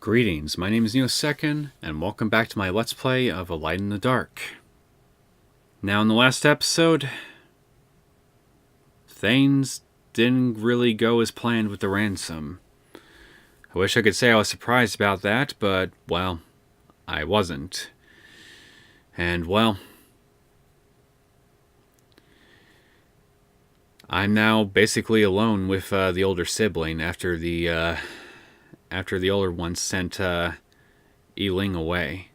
Greetings, my name is Neosekken, and welcome back to my Let's Play of A Light in the Dark. Now, in the last episode, things didn't really go as planned with the ransom. I wish I could say I was surprised about that, but, well, I wasn't. And, well, I'm now basically alone with the older sibling after the older one sent Yi-Ling away.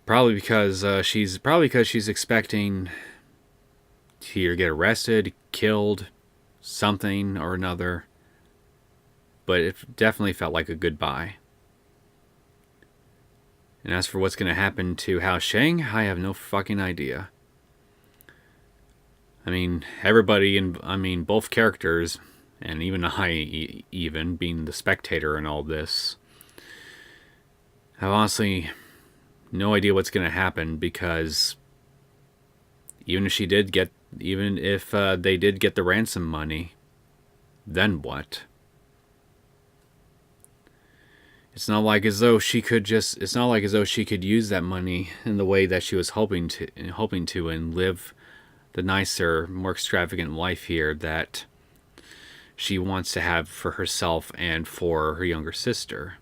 Probably because she's expecting to either get arrested, killed, something or another. But it definitely felt like a goodbye. And as for what's going to happen to Hao-Chen, I have no fucking idea. I mean, both characters, and even I, even being the spectator in all this, have honestly no idea what's going to happen, because even if they did get the ransom money, then what? It's not like as though she could use that money in the way that she was hoping to and live the nicer, more extravagant life here that she wants to have for herself and for her younger sister.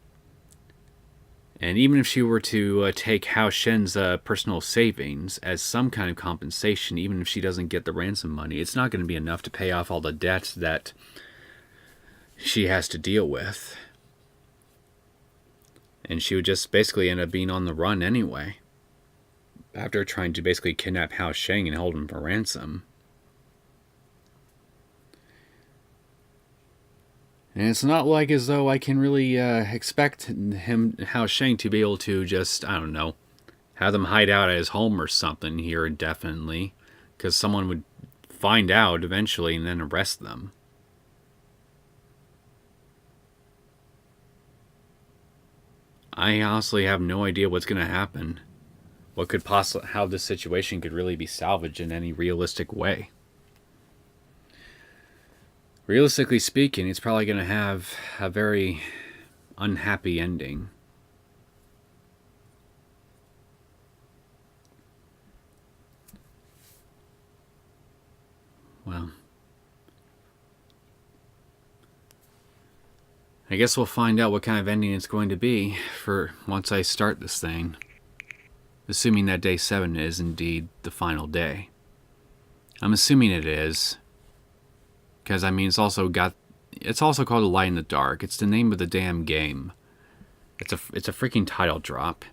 And even if she were to take Hao-Shen's personal savings as some kind of compensation, even if she doesn't get the ransom money, it's not going to be enough to pay off all the debts that she has to deal with. And she would just basically end up being on the run anyway, after trying to basically kidnap Hao-Chen and hold him for ransom. And it's not like as though I can really expect Hao-Chen to be able to just, I don't know, have them hide out at his home or something here indefinitely, because someone would find out eventually and then arrest them. I honestly have no idea what's going to happen. How this situation could really be salvaged in any realistic way. Realistically speaking, it's probably going to have a very unhappy ending. Well, I guess we'll find out what kind of ending it's going to be for once I start this thing. Assuming that day 7 is indeed the final day. I'm assuming it is, because I mean it's also called A Light in the Dark. It's the name of the damn game. It's a freaking title drop.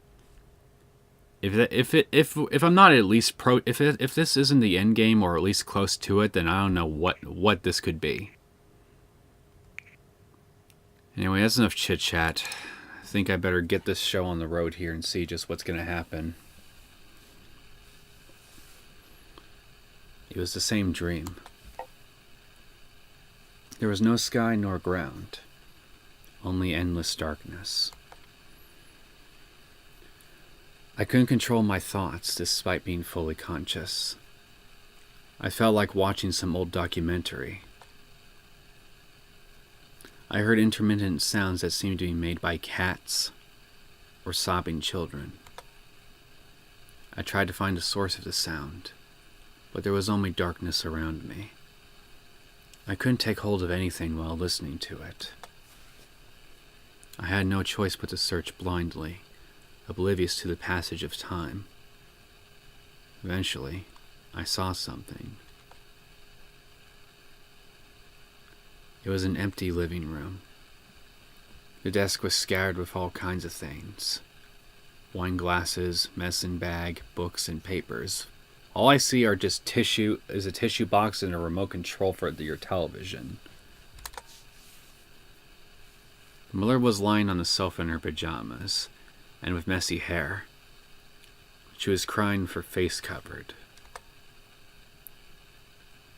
If I'm not at least if this isn't the end game or at least close to it, then I don't know what this could be. Anyway, that's enough chit chat. I think I better get this show on the road here and see just what's going to happen. It was the same dream. There was no sky nor ground, only endless darkness. I couldn't control my thoughts despite being fully conscious. I felt like watching some old documentary. I heard intermittent sounds that seemed to be made by cats or sobbing children. I tried to find the source of the sound, but there was only darkness around me. I couldn't take hold of anything while listening to it. I had no choice but to search blindly, oblivious to the passage of time. Eventually, I saw something. It was an empty living room. The desk was scattered with all kinds of things. Wine glasses, medicine bag, books, and papers. All I see are just a tissue box and a remote control for your television. Miller was lying on the sofa in her pajamas, and with messy hair. She was crying with her face covered.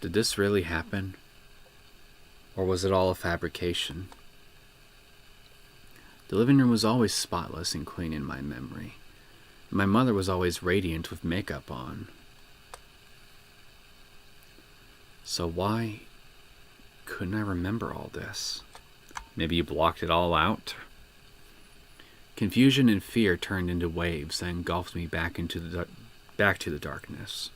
Did this really happen? Or was it all a fabrication? The living room was always spotless and clean in my memory. My mother was always radiant with makeup on. So why couldn't I remember all this? Maybe you blocked it all out? Confusion and fear turned into waves that engulfed me back to the darkness.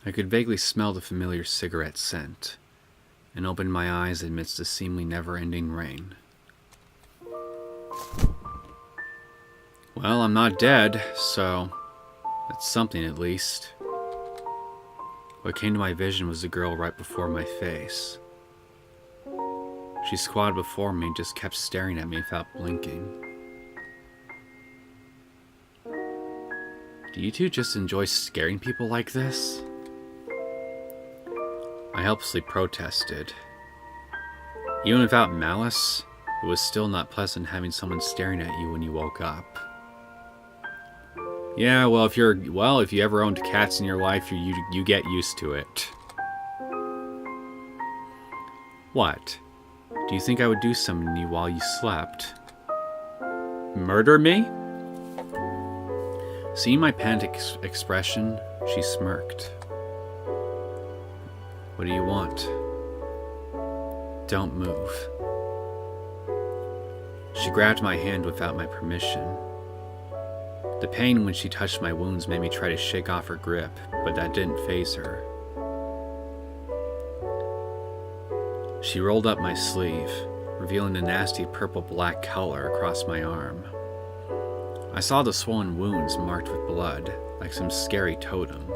I could vaguely smell the familiar cigarette scent, and opened my eyes amidst the seemingly never-ending rain. Well, I'm not dead, so that's something at least. What came to my vision was the girl right before my face. She squatted before me and just kept staring at me without blinking. Do you two just enjoy scaring people like this? I helplessly protested. Even without malice, it was still not pleasant having someone staring at you when you woke up. Yeah, well, if you ever owned cats in your life, you get used to it. What? Do you think I would do something to you while you slept? Murder me? Seeing my panicked expression, she smirked. What do you want? Don't move. She grabbed my hand without my permission. The pain when she touched my wounds made me try to shake off her grip, but that didn't faze her. She rolled up my sleeve, revealing a nasty purple-black color across my arm. I saw the swollen wounds marked with blood, like some scary totem.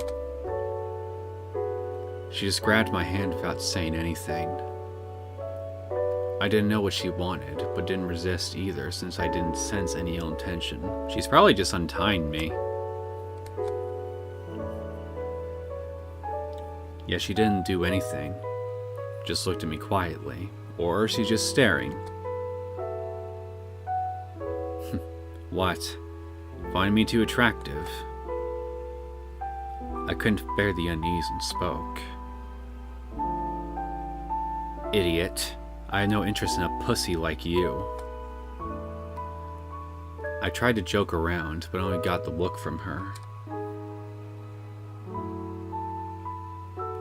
She just grabbed my hand without saying anything. I didn't know what she wanted, but didn't resist either since I didn't sense any ill intention. She's probably just untying me. Yet she didn't do anything. Just looked at me quietly. Or she's just staring. What? Find me too attractive? I couldn't bear the unease and spoke. Idiot. I had no interest in a pussy like you. I tried to joke around, but only got the look from her.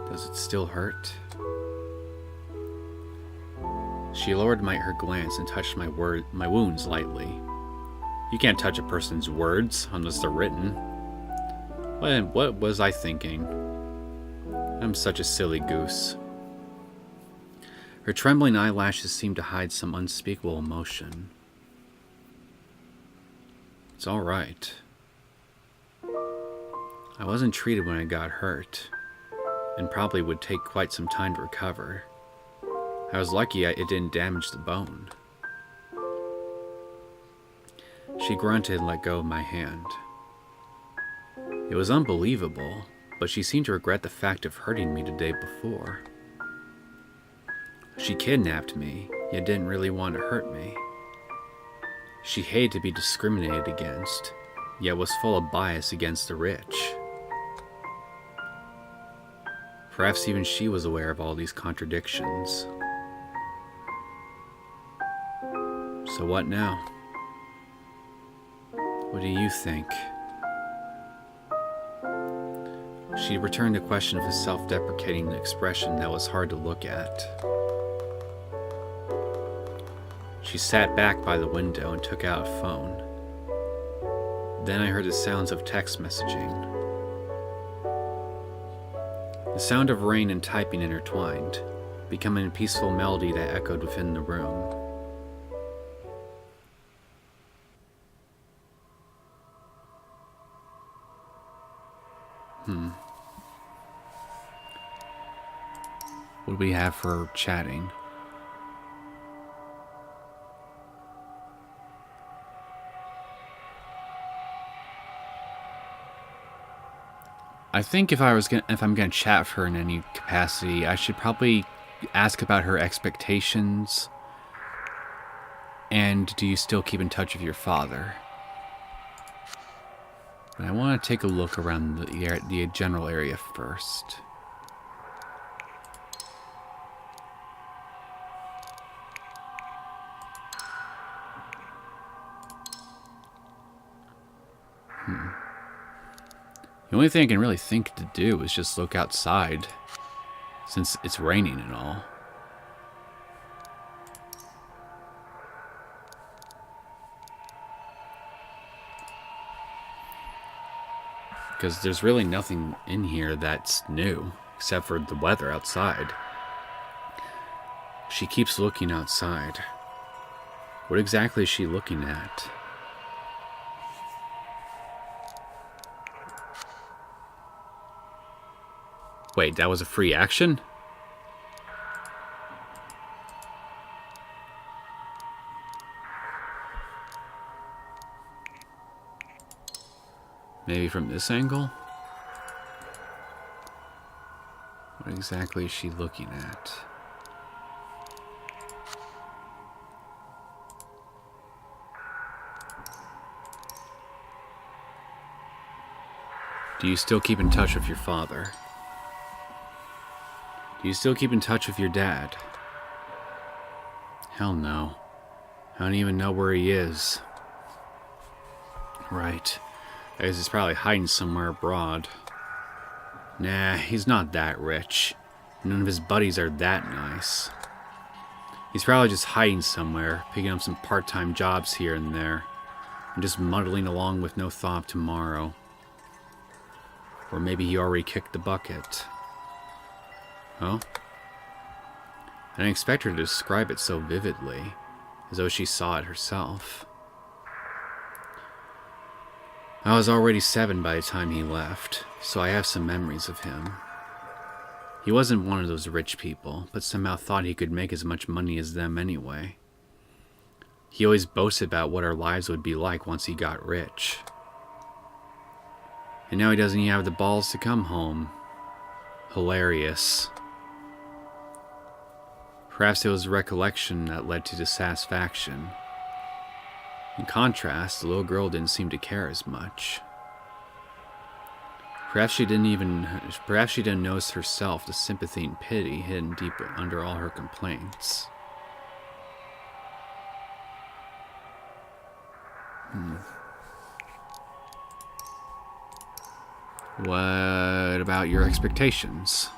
Does it still hurt? She lowered her glance and touched my wounds lightly. You can't touch a person's words unless they're written. What was I thinking? I'm such a silly goose. Her trembling eyelashes seemed to hide some unspeakable emotion. It's all right. I wasn't treated when I got hurt, and probably would take quite some time to recover. I was lucky it didn't damage the bone. She grunted and let go of my hand. It was unbelievable, but she seemed to regret the fact of hurting me the day before. She kidnapped me, yet didn't really want to hurt me. She hated to be discriminated against, yet was full of bias against the rich. Perhaps even she was aware of all these contradictions. So what now? What do you think? She returned the question with a self-deprecating expression that was hard to look at. She sat back by the window and took out a phone. Then I heard the sounds of text messaging. The sound of rain and typing intertwined, becoming a peaceful melody that echoed within the room. What do we have for chatting? I think if I'm gonna chat with her in any capacity, I should probably ask about her expectations. And do you still keep in touch with your father? But I want to take a look around the general area first. The only thing I can really think to do is just look outside, since it's raining and all. Because there's really nothing in here that's new, except for the weather outside. She keeps looking outside. What exactly is she looking at? Wait, that was a free action? Maybe from this angle? What exactly is she looking at? Do you still keep in touch with your father? Do you still keep in touch with your dad? Hell no. I don't even know where he is. Right. I guess he's probably hiding somewhere abroad. Nah, he's not that rich. None of his buddies are that nice. He's probably just hiding somewhere, picking up some part-time jobs here and there, and just muddling along with no thought of tomorrow. Or maybe he already kicked the bucket. Oh? I didn't expect her to describe it so vividly, as though she saw it herself. I was already 7 by the time he left, so I have some memories of him. He wasn't one of those rich people, but somehow thought he could make as much money as them anyway. He always boasted about what our lives would be like once he got rich. And now he doesn't even have the balls to come home. Hilarious. Perhaps it was recollection that led to dissatisfaction. In contrast, the little girl didn't seem to care as much. Perhaps she didn't notice herself the sympathy and pity hidden deep under all her complaints. What about your expectations?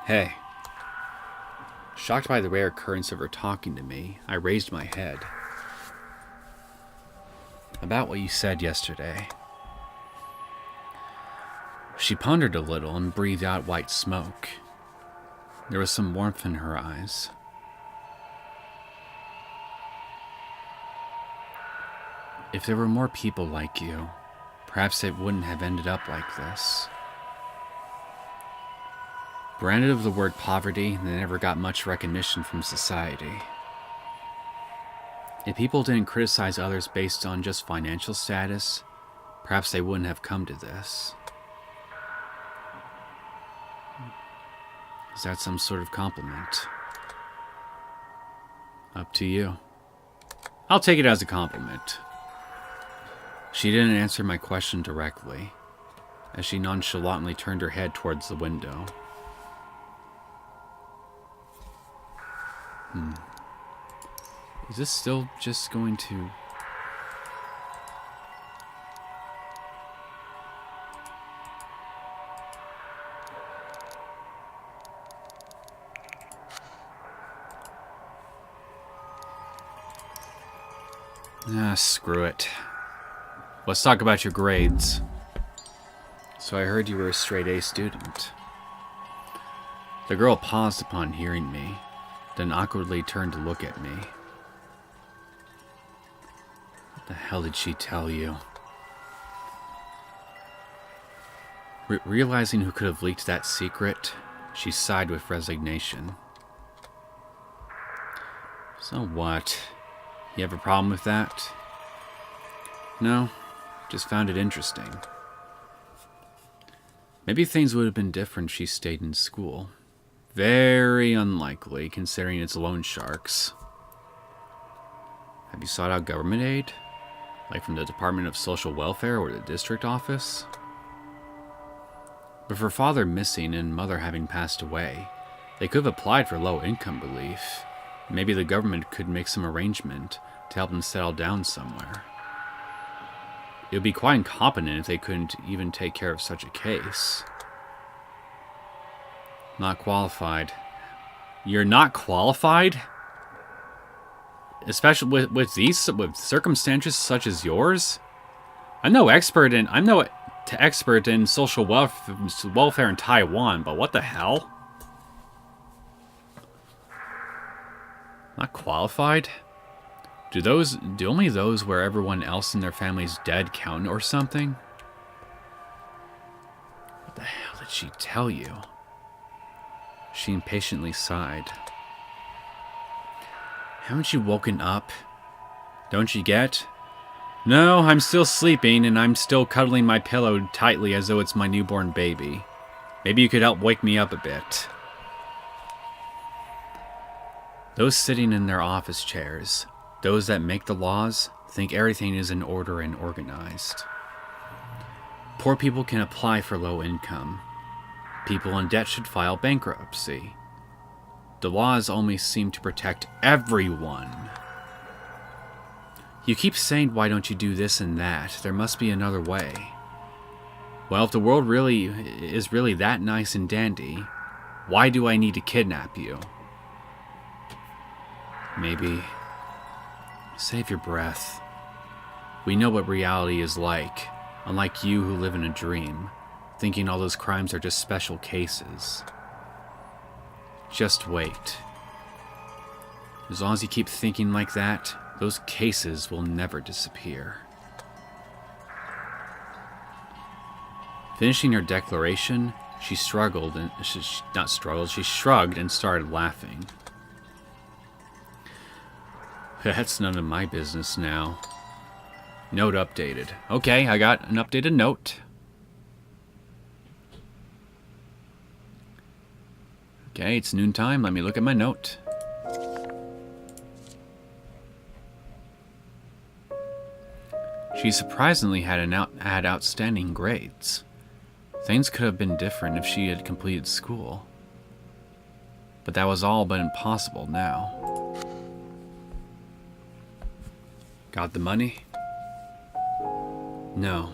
Hey. Shocked by the rare occurrence of her talking to me, I raised my head. About what you said yesterday. She pondered a little and breathed out white smoke. There was some warmth in her eyes. If there were more people like you, perhaps it wouldn't have ended up like this. Branded of the word poverty, they never got much recognition from society. If people didn't criticize others based on just financial status, perhaps they wouldn't have come to this. Is that some sort of compliment? Up to you. I'll take it as a compliment. She didn't answer my question directly, as she nonchalantly turned her head towards the window. Is this still just going to... screw it. Let's talk about your grades. So I heard you were a straight A student. The girl paused upon hearing me, then awkwardly turned to look at me. What the hell did she tell you? Realizing who could have leaked that secret, she sighed with resignation. So what? You have a problem with that? No, just found it interesting. Maybe things would have been different if she stayed in school. Very unlikely, considering it's loan sharks. Have you sought out government aid? Like from the Department of Social Welfare or the district office? With her father missing and mother having passed away, they could have applied for low-income relief. Maybe the government could make some arrangement to help them settle down somewhere. it would be quite incompetent if they couldn't even take care of such a case. Not qualified. You're not qualified? Especially with circumstances such as yours? I'm no expert in social welfare in Taiwan, but what the hell? Not qualified? Do only those where everyone else in their family's dead count or something? What the hell did she tell you? She impatiently sighed. Haven't you woken up? Don't you get? No, I'm still sleeping, and I'm still cuddling my pillow tightly as though it's my newborn baby. Maybe you could help wake me up a bit. Those sitting in their office chairs, those that make the laws, think everything is in order and organized. Poor people can apply for low income. People in debt should file bankruptcy. The laws only seem to protect everyone. You keep saying, why don't you do this and that? There must be another way. Well, if the world is really that nice and dandy, why do I need to kidnap you? Maybe. Save your breath. We know what reality is like, unlike you who live in a dream, thinking all those crimes are just special cases. Just wait. As long as you keep thinking like that, those cases will never disappear. Finishing her declaration, she shrugged and started laughing. That's none of my business now. Note updated. Okay, I got an updated note. Okay, it's noontime. Let me look at my note. She surprisingly had outstanding grades. Things could have been different if she had completed school. But that was all but impossible now. Got the money? No.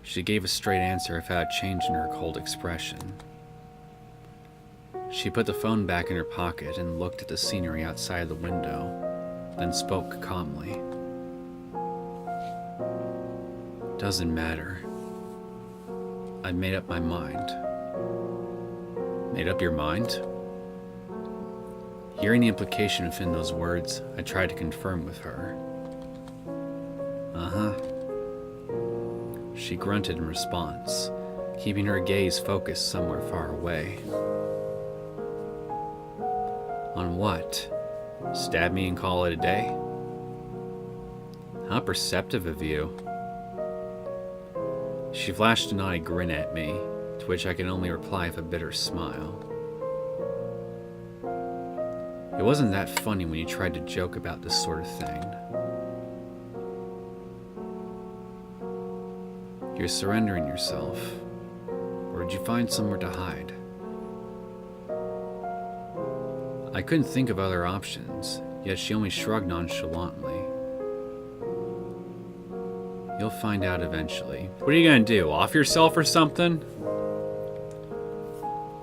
She gave a straight answer without a change in her cold expression. She put the phone back in her pocket and looked at the scenery outside the window, then spoke calmly. Doesn't matter. I've made up my mind. Made up your mind? Hearing the implication within those words, I tried to confirm with her. Uh-huh. She grunted in response, keeping her gaze focused somewhere far away. On what? Stab me and call it a day? How perceptive of you. She flashed a naughty grin at me, to which I could only reply with a bitter smile. It wasn't that funny when you tried to joke about this sort of thing. You're surrendering yourself, or did you find somewhere to hide? I couldn't think of other options, yet she only shrugged nonchalantly. You'll find out eventually. What are you gonna do, off yourself or something?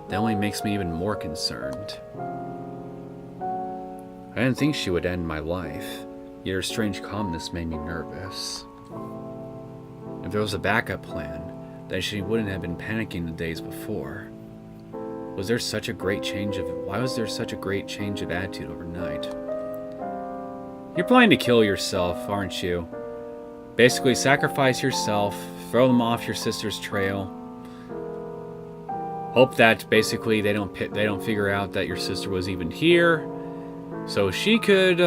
That only makes me even more concerned. I didn't think she would end my life, yet her strange calmness made me nervous. If there was a backup plan, then she wouldn't have been panicking the days before. Why was there such a great change of attitude overnight? You're planning to kill yourself, aren't you? Basically, sacrifice yourself, throw them off your sister's trail. Hope that basically they don't figure out that your sister was even here, so she could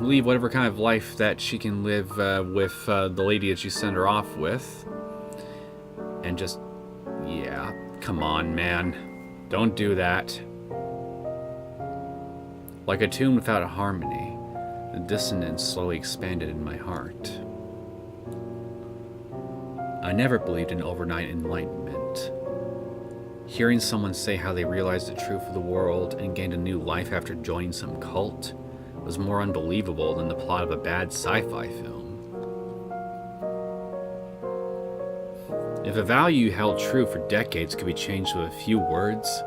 leave whatever kind of life that she can live with the lady that you send her off with. And just, yeah, come on, man. Don't do that. Like a tune without a harmony, the dissonance slowly expanded in my heart. I never believed in overnight enlightenment. Hearing someone say how they realized the truth of the world and gained a new life after joining some cult was more unbelievable than the plot of a bad sci-fi film. If a value held true for decades could be changed with a few words,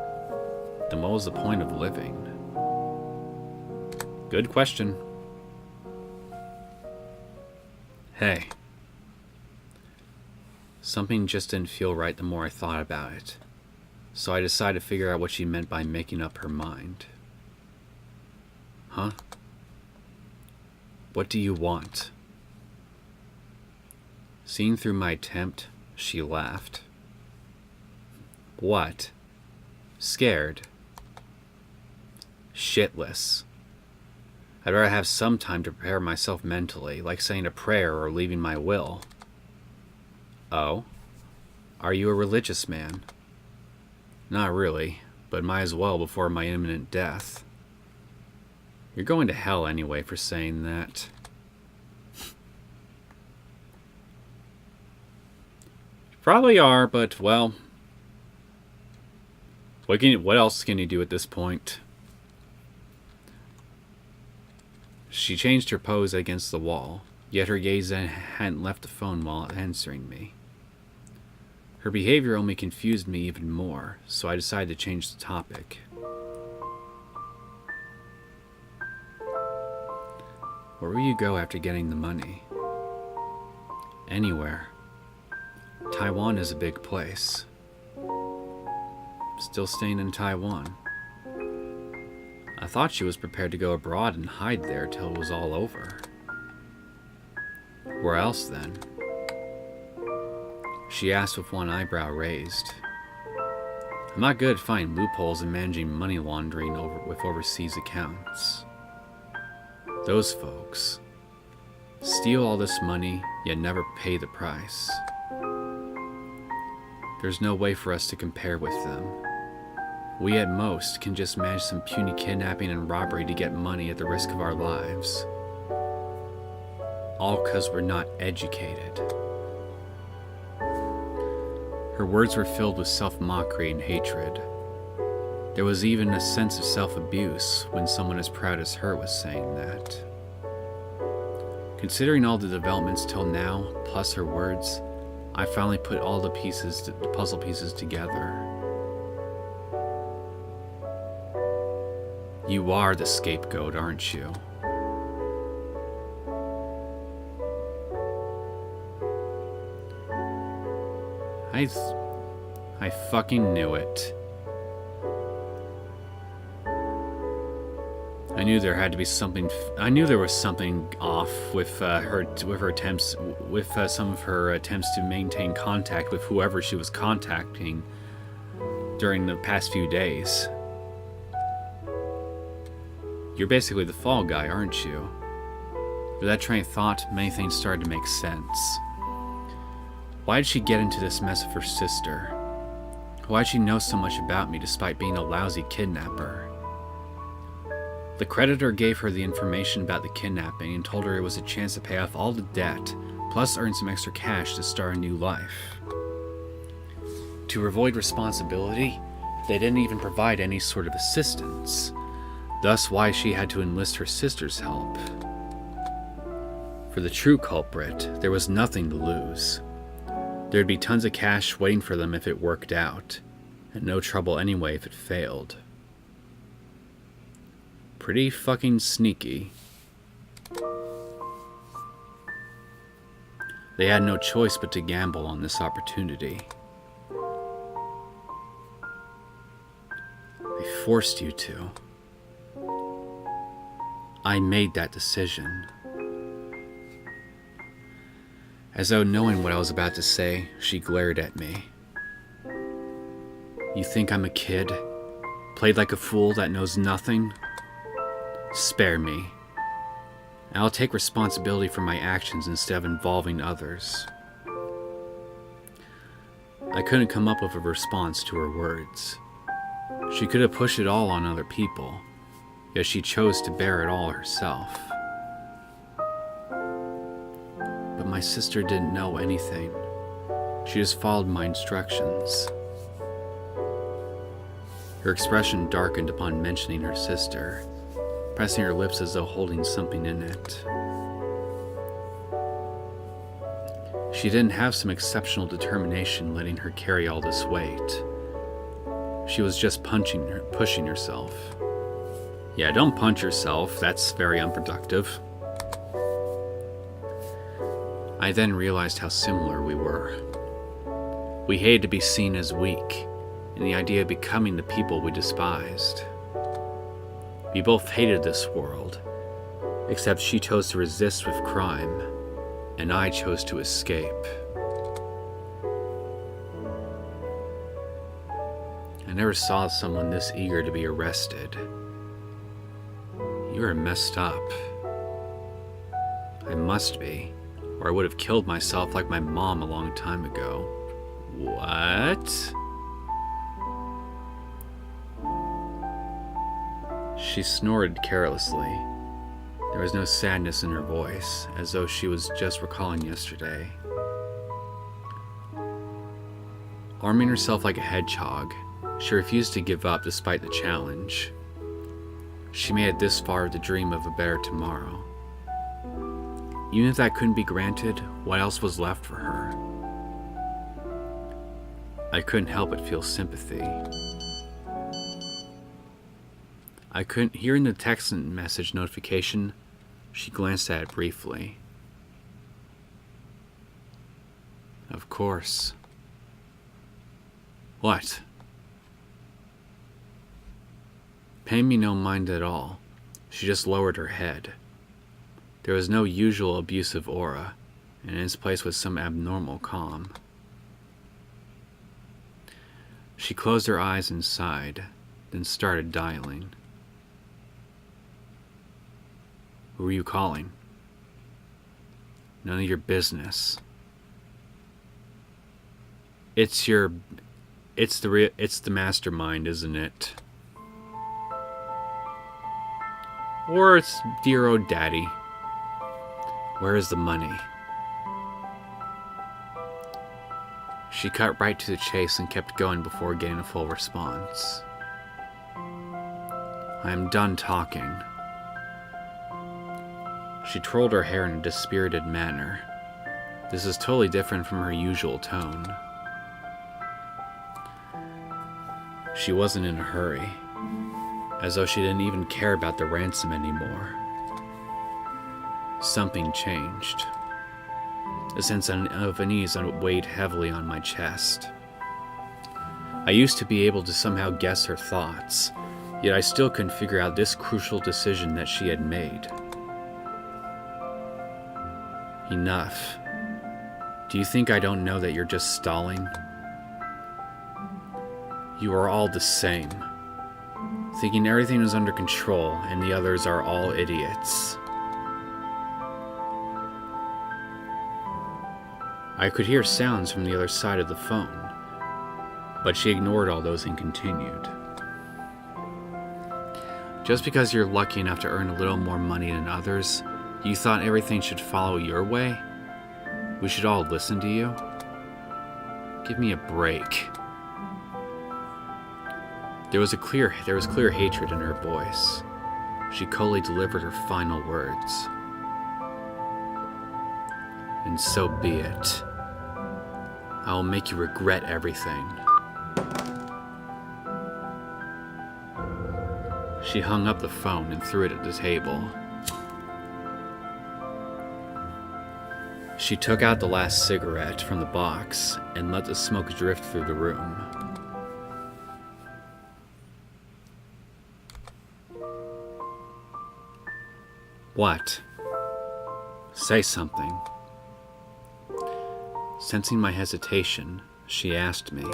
then what was the point of living? Good question. Hey. Something just didn't feel right the more I thought about it, so I decided to figure out what she meant by making up her mind. Huh? What do you want? Seeing through my attempt, she laughed. What? Scared? Shitless. I'd rather have some time to prepare myself mentally, like saying a prayer or leaving my will. Oh? Are you a religious man? Not really, but might as well before my imminent death. You're going to hell anyway for saying that. Probably are, but, well, what else can you do at this point? She changed her pose against the wall, yet her gaze hadn't left the phone while answering me. Her behavior only confused me even more, so I decided to change the topic. Where will you go after getting the money? Anywhere. Taiwan is a big place. Still staying in Taiwan. I thought she was prepared to go abroad and hide there till it was all over. Where else then? She asked with one eyebrow raised. I'm not good at finding loopholes in managing money laundering with overseas accounts. Those folks steal all this money, yet never pay the price. There's no way for us to compare with them. We at most can just manage some puny kidnapping and robbery to get money at the risk of our lives. All because we're not educated. Her words were filled with self-mockery and hatred. There was even a sense of self-abuse when someone as proud as her was saying that. Considering all the developments till now, plus her words, I finally put all the puzzle pieces together. You are the scapegoat, aren't you? I fucking knew it. I knew there had to be something. I knew there was something off with her attempts, with some of her attempts to maintain contact with whoever she was contacting during the past few days. You're basically the fall guy, aren't you? With that train of thought, many things started to make sense. Why did she get into this mess with her sister? Why did she know so much about me despite being a lousy kidnapper? The creditor gave her the information about the kidnapping and told her it was a chance to pay off all the debt, plus earn some extra cash to start a new life. To avoid responsibility, they didn't even provide any sort of assistance. Thus why she had to enlist her sister's help. For the true culprit, there was nothing to lose. There'd be tons of cash waiting for them if it worked out, and no trouble anyway if it failed. Pretty fucking sneaky. They had no choice but to gamble on this opportunity. They forced you to. I made that decision. As though knowing what I was about to say, she glared at me. You think I'm a kid? Played like a fool that knows nothing? Spare me. I'll take responsibility for my actions instead of involving others. I couldn't come up with a response to her words. She could have pushed it all on other people, yet she chose to bear it all herself. But my sister didn't know anything. She just followed my instructions. Her expression darkened upon mentioning her sister, pressing her lips as though holding something in it. She didn't have some exceptional determination letting her carry all this weight. She was just pushing herself. Yeah, don't punch yourself. That's very unproductive. I then realized how similar we were. We hated to be seen as weak, and the idea of becoming the people we despised. We both hated this world, except she chose to resist with crime, and I chose to escape. I never saw someone this eager to be arrested. You are messed up. I must be, or I would have killed myself like my mom a long time ago. What? She snored carelessly. There was no sadness in her voice, as though she was just recalling yesterday. Arming herself like a hedgehog, she refused to give up despite the challenge. She made it this far with the dream of a better tomorrow. Even if that couldn't be granted, what else was left for her? I couldn't help but feel sympathy. I couldn't hear in the text message notification. She glanced at it briefly. Of course. What? Paying me no mind at all, she just lowered her head. There was no usual abusive aura, and in its place was some abnormal calm. She closed her eyes and sighed, then started dialing. Who are you calling? None of your business. It's the mastermind, isn't it? Or it's dear old daddy. Where is the money? She cut right to the chase and kept going before getting a full response. I am done talking. She twirled her hair in a dispirited manner. This is totally different from her usual tone. She wasn't in a hurry, as though she didn't even care about the ransom anymore. Something changed. A sense of unease weighed heavily on my chest. I used to be able to somehow guess her thoughts, yet I still couldn't figure out this crucial decision that she had made. Enough. Do you think I don't know that you're just stalling? You are all the same, thinking everything is under control and the others are all idiots. I could hear sounds from the other side of the phone, but she ignored all those and continued. Just because you're lucky enough to earn a little more money than others, you thought everything should follow your way? We should all listen to you? Give me a break. There was clear hatred in her voice. She coldly delivered her final words. And so be it. I will make you regret everything. She hung up the phone and threw it at the table. She took out the last cigarette from the box and let the smoke drift through the room. What? Say something. Sensing my hesitation, she asked me.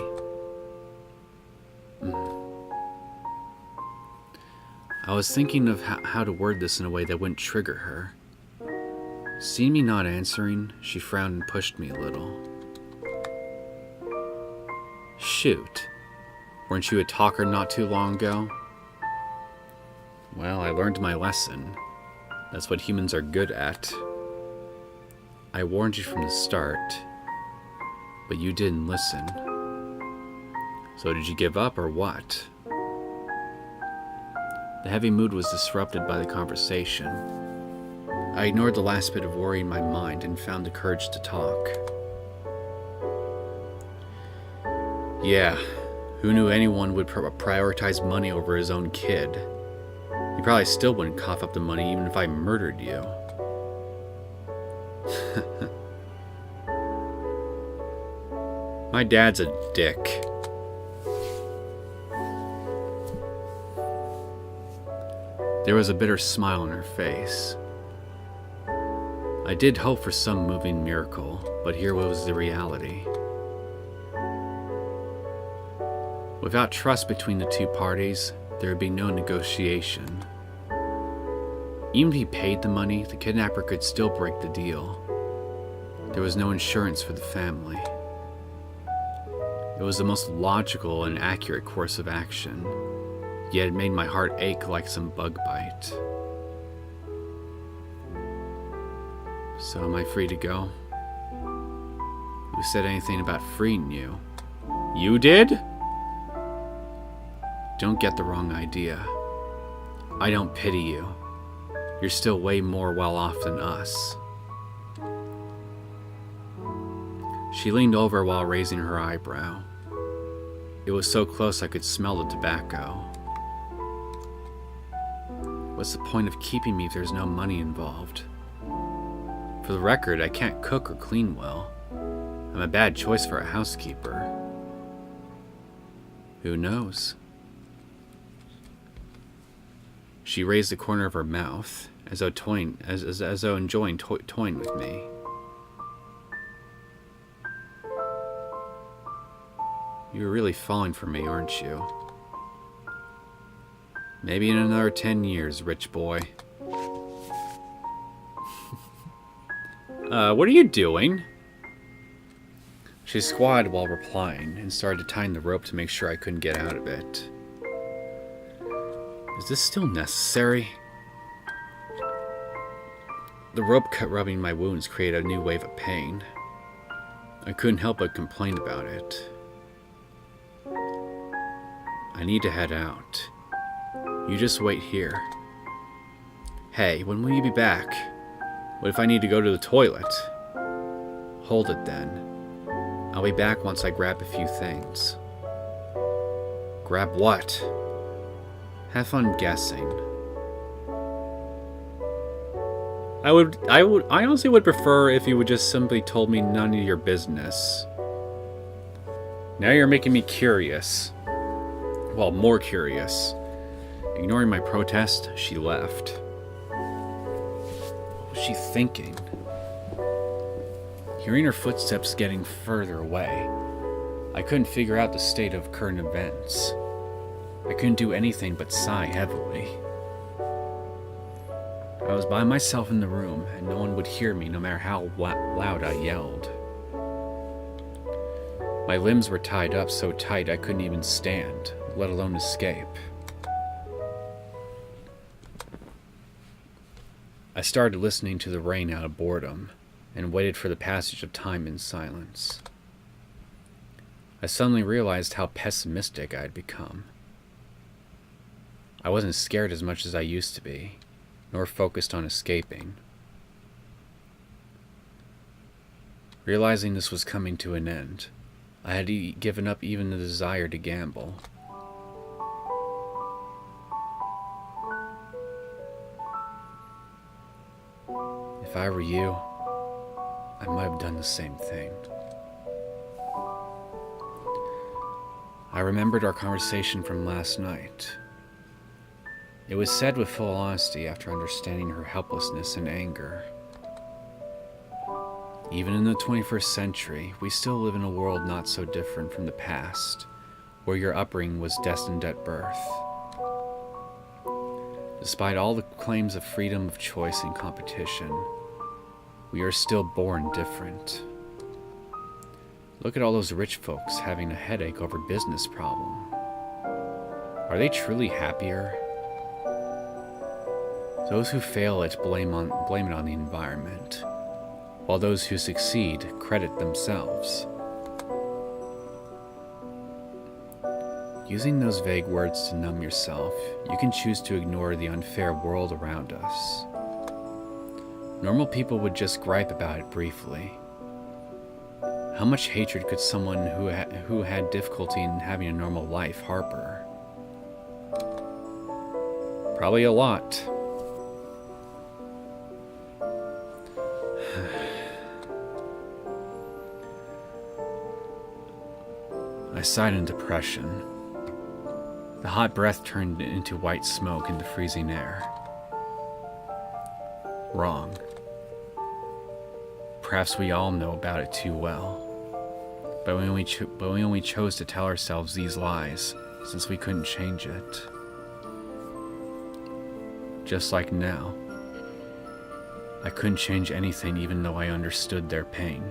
I was thinking of how to word this in a way that wouldn't trigger her. Seeing me not answering, she frowned and pushed me a little. Shoot. Weren't you a talker not too long ago? Well, I learned my lesson. That's what humans are good at. I warned you from the start, but you didn't listen. So did you give up or what? The heavy mood was disrupted by the conversation. I ignored the last bit of worry in my mind and found the courage to talk. Yeah, who knew anyone would prioritize money over his own kid? You probably still wouldn't cough up the money even if I murdered you. My dad's a dick. There was a bitter smile on her face. I did hope for some moving miracle, but here was the reality. Without trust between the two parties, there would be no negotiation. Even if he paid the money, the kidnapper could still break the deal. There was no insurance for the family. It was the most logical and accurate course of action, yet it made my heart ache like some bug bite. So am I free to go? Who said anything about freeing you? You did? Don't get the wrong idea. I don't pity you. You're still way more well off than us. She leaned over while raising her eyebrow. It was so close I could smell the tobacco. What's the point of keeping me if there's no money involved? For the record, I can't cook or clean well. I'm a bad choice for a housekeeper. Who knows? She raised the corner of her mouth, as though enjoying toying with me. You're really falling for me, aren't you? Maybe in another 10 years, rich boy. What are you doing? She squatted while replying and started tying the rope to make sure I couldn't get out of it. Is this still necessary? The rope cut rubbing my wounds created a new wave of pain. I couldn't help but complain about it. I need to head out. You just wait here. Hey, when will you be back? What if I need to go to the toilet? Hold it then. I'll be back once I grab a few things. Grab what? Have fun guessing. I honestly would prefer if you would just simply told me none of your business. Now you're making me curious. Well, more curious. Ignoring my protest, she left. What was she thinking? Hearing her footsteps getting further away, I couldn't figure out the state of current events. I couldn't do anything but sigh heavily. I was by myself in the room, and no one would hear me no matter how loud I yelled. My limbs were tied up so tight I couldn't even stand, let alone escape. I started listening to the rain out of boredom, and waited for the passage of time in silence. I suddenly realized how pessimistic I had become. I wasn't scared as much as I used to be, nor focused on escaping. Realizing this was coming to an end, I had given up even the desire to gamble. If I were you, I might have done the same thing. I remembered our conversation from last night. It was said with full honesty after understanding her helplessness and anger. Even in the 21st century, we still live in a world not so different from the past, where your upbringing was destined at birth. Despite all the claims of freedom of choice and competition, we are still born different. Look at all those rich folks having a headache over business problem. Are they truly happier? Those who fail it blame it on the environment, while those who succeed credit themselves. Using those vague words to numb yourself, you can choose to ignore the unfair world around us. Normal people would just gripe about it briefly. How much hatred could someone who had difficulty in having a normal life harbor? Probably a lot. I sighed in depression. The hot breath turned into white smoke in the freezing air. Wrong. Perhaps we all know about it too well. But we only chose to tell ourselves these lies, since we couldn't change it. Just like now. I couldn't change anything even though I understood their pain.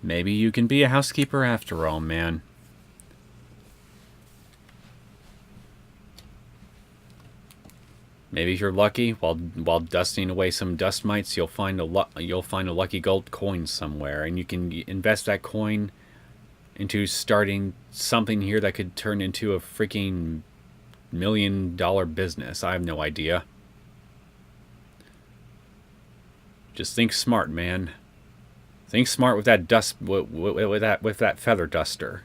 Maybe you can be a housekeeper after all, man. Maybe if you're lucky, while dusting away some dust mites, you'll find a lucky gold coin somewhere, and you can invest that coin into starting something here that could turn into a freaking $1 million business. I have no idea. Just think smart, man. Think smart with that with that feather duster.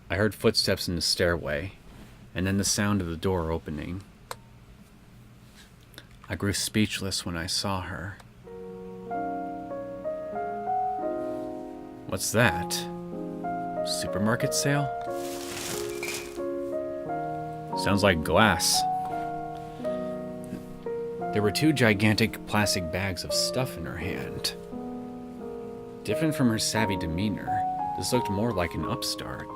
I heard footsteps in the stairway, and then the sound of the door opening. I grew speechless when I saw her. What's that? Supermarket sale? Sounds like glass. There were 2 gigantic plastic bags of stuff in her hand. Different from her savvy demeanor, this looked more like an upstart.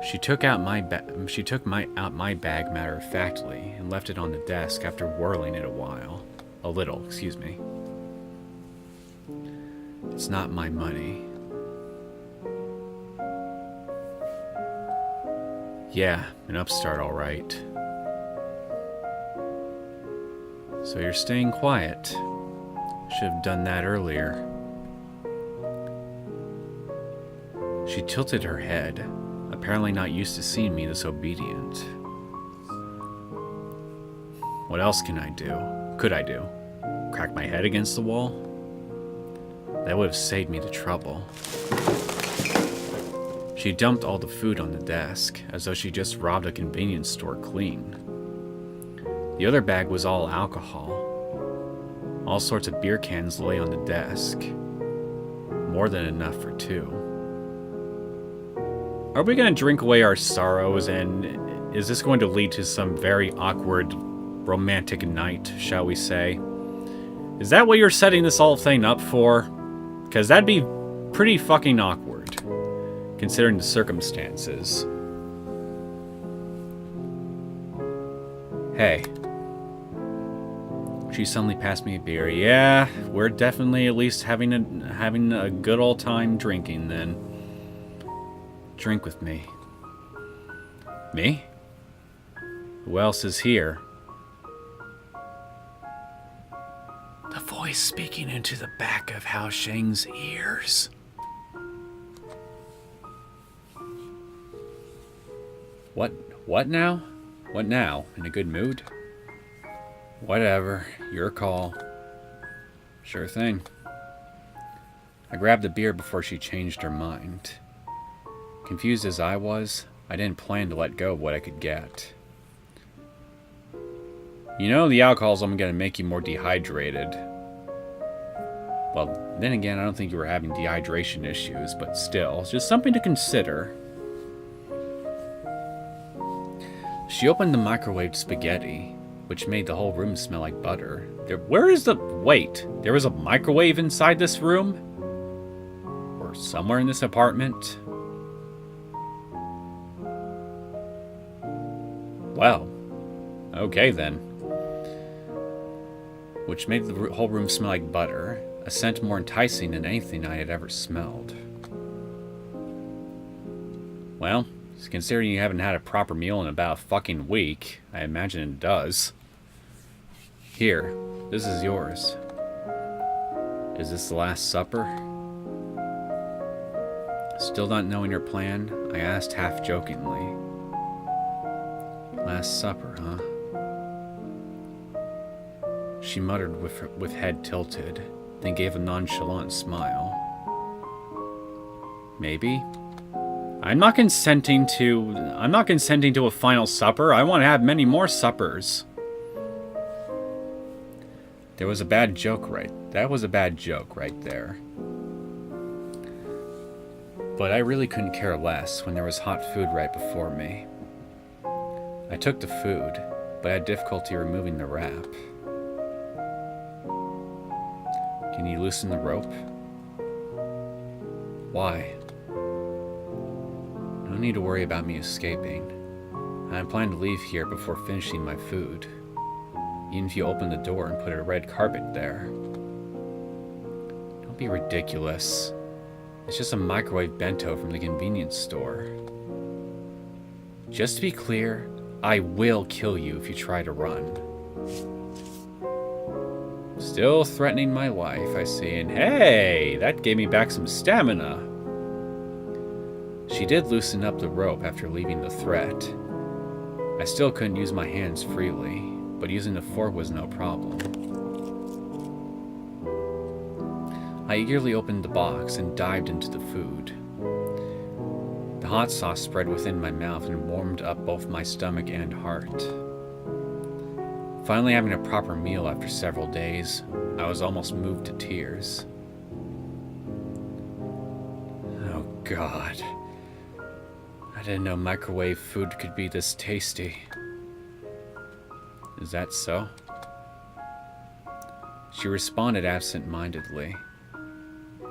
She took out my bag matter-of-factly and left it on the desk after whirling it a little, excuse me. It's not my money. Yeah, an upstart, all right. So you're staying quiet. Should have done that earlier. She tilted her head, apparently not used to seeing me this obedient. What else could I do? Crack my head against the wall? That would have saved me the trouble. She dumped all the food on the desk, as though she just robbed a convenience store clean. The other bag was all alcohol. All sorts of beer cans lay on the desk. More than enough for 2. Are we going to drink away our sorrows, and is this going to lead to some very awkward romantic night, shall we say? Is that what you're setting this whole thing up for? Because that'd be pretty fucking awkward, considering the circumstances. Hey. She suddenly passed me a beer. Yeah, we're definitely at least having a good old time drinking then. Drink with me. Me? Who else is here? The voice speaking into the back of Hao-Chen's ears. What now? What now? In a good mood? Whatever. Your call. Sure thing. I grabbed a beer before she changed her mind. Confused as I was, I didn't plan to let go of what I could get. You know, the alcohol's only going to make you more dehydrated. Well, then again, I don't think you were having dehydration issues, but still, it's just something to consider. She opened the microwaved spaghetti, which made the whole room smell like butter. Wait, there was a microwave inside this room? Or somewhere in this apartment? Well, okay then. Which made the whole room smell like butter, a scent more enticing than anything I had ever smelled. Well, considering you haven't had a proper meal in about a fucking week, I imagine it does. Here, this is yours. Is this the Last Supper? Still not knowing her plan, I asked half-jokingly. Last supper, huh? She muttered with head tilted, then gave a nonchalant smile. Maybe? I'm not consenting to a final supper. I want to have many more suppers. That was a bad joke right there. But I really couldn't care less when there was hot food right before me. I took the food, but had difficulty removing the wrap. Can you loosen the rope? Why? No need to worry about me escaping. I plan to leave here before finishing my food. Even if you open the door and put a red carpet there. Don't be ridiculous. It's just a microwave bento from the convenience store. Just to be clear, I will kill you if you try to run. Still threatening my life, I see, and hey, that gave me back some stamina. She did loosen up the rope after leaving the threat. I still couldn't use my hands freely, but using the fork was no problem. I eagerly opened the box and dived into the food. The hot sauce spread within my mouth and warmed up both my stomach and heart. Finally having a proper meal after several days, I was almost moved to tears. Oh God. I didn't know microwave food could be this tasty. Is that so? She responded absent-mindedly.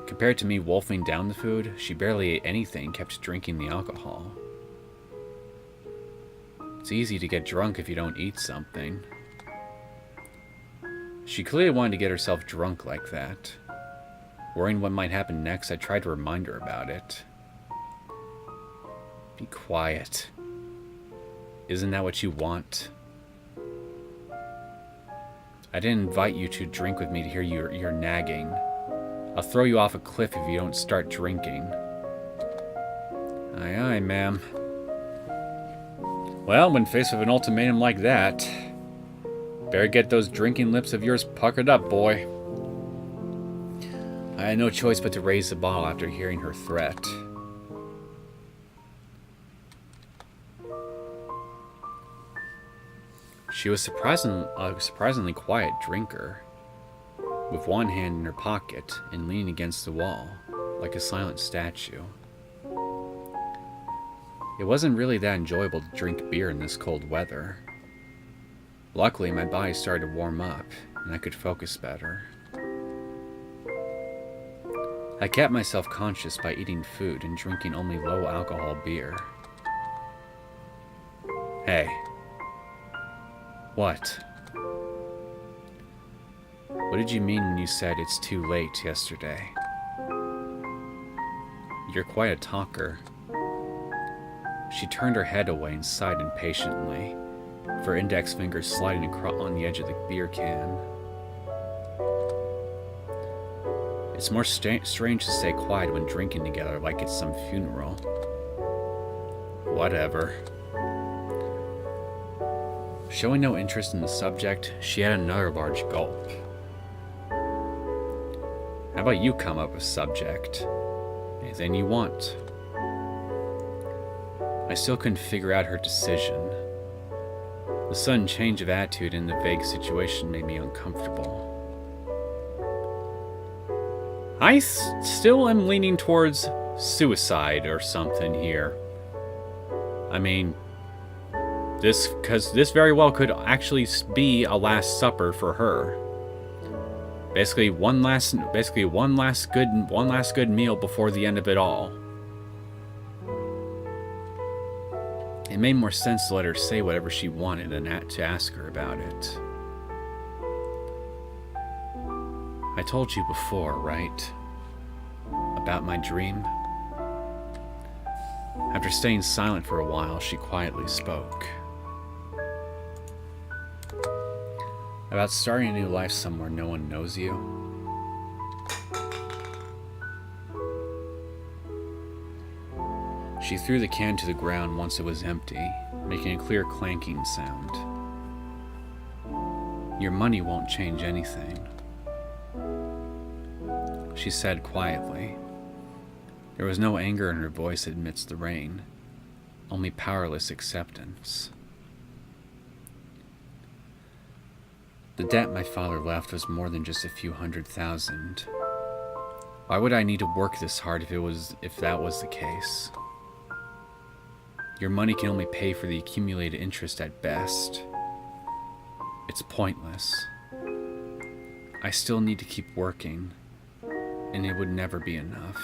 Compared to me wolfing down the food, she barely ate anything, kept drinking the alcohol. It's easy to get drunk if you don't eat something. She clearly wanted to get herself drunk like that. Worrying what might happen next, I tried to remind her about it. Be quiet. Isn't that what you want? I didn't invite you to drink with me to hear your nagging. I'll throw you off a cliff if you don't start drinking. Aye, aye, ma'am. Well, when faced with an ultimatum like that, better get those drinking lips of yours puckered up, boy. I had no choice but to raise the bottle after hearing her threat. She was a surprisingly quiet drinker, with one hand in her pocket and leaning against the wall, like a silent statue. It wasn't really that enjoyable to drink beer in this cold weather. Luckily, my body started to warm up, and I could focus better. I kept myself conscious by eating food and drinking only low-alcohol beer. Hey. What? What did you mean when you said it's too late yesterday? You're quite a talker. She turned her head away and sighed impatiently, with her index fingers sliding across on the edge of the beer can. It's more strange to stay quiet when drinking together like it's some funeral. Whatever. Showing no interest in the subject, she had another large gulp. How about you come up with a subject? Anything you want. I still couldn't figure out her decision. The sudden change of attitude in the vague situation made me uncomfortable. I still am leaning towards suicide or something here. I mean, because this very well could actually be a last supper for her. Basically one last good meal before the end of it all. It made more sense to let her say whatever she wanted than to ask her about it. I told you before, right? About my dream? After staying silent for a while, she quietly spoke. About starting a new life somewhere no one knows you. She threw the can to the ground once it was empty, making a clear clanking sound. "Your money won't change anything," she said quietly. There was no anger in her voice amidst the rain, only powerless acceptance. The debt my father left was more than just a few $100,000. Why would I need to work this hard if that was the case? Your money can only pay for the accumulated interest at best. It's pointless. I still need to keep working, and it would never be enough.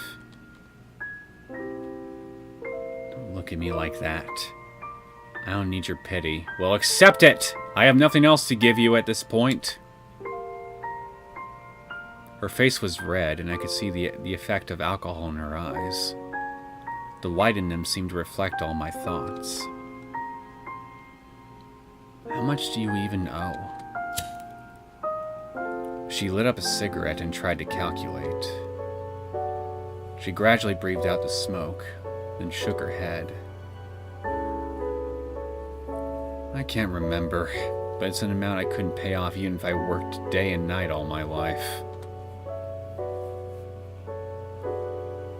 Don't look at me like that. I don't need your pity. Well, accept it! I have nothing else to give you at this point. Her face was red, and I could see the effect of alcohol in her eyes. The light in them seemed to reflect all my thoughts. How much do you even owe? She lit up a cigarette and tried to calculate. She gradually breathed out the smoke, then shook her head. I can't remember, but it's an amount I couldn't pay off even if I worked day and night all my life.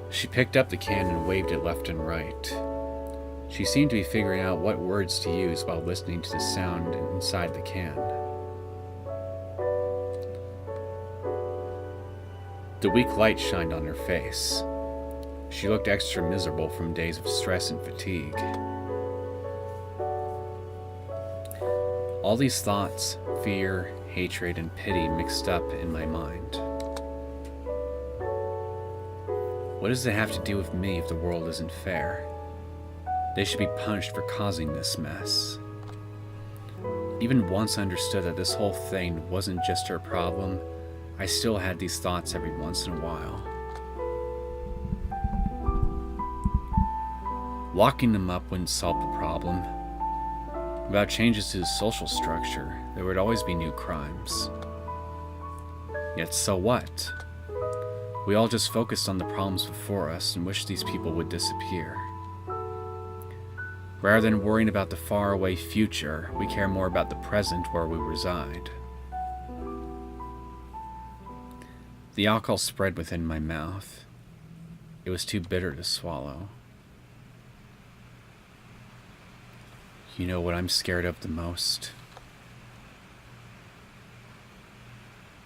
She picked up the can and waved it left and right. She seemed to be figuring out what words to use while listening to the sound inside the can. The weak light shined on her face. She looked extra miserable from days of stress and fatigue. All these thoughts, fear, hatred, and pity mixed up in my mind. What does it have to do with me if the world isn't fair? They should be punished for causing this mess. Even once I understood that this whole thing wasn't just her problem, I still had these thoughts every once in a while. Locking them up wouldn't solve the problem. Without changes to the social structure, there would always be new crimes. Yet so what? We all just focused on the problems before us and wished these people would disappear. Rather than worrying about the faraway future, we care more about the present where we reside. The alcohol spread within my mouth. It was too bitter to swallow. You know what I'm scared of the most?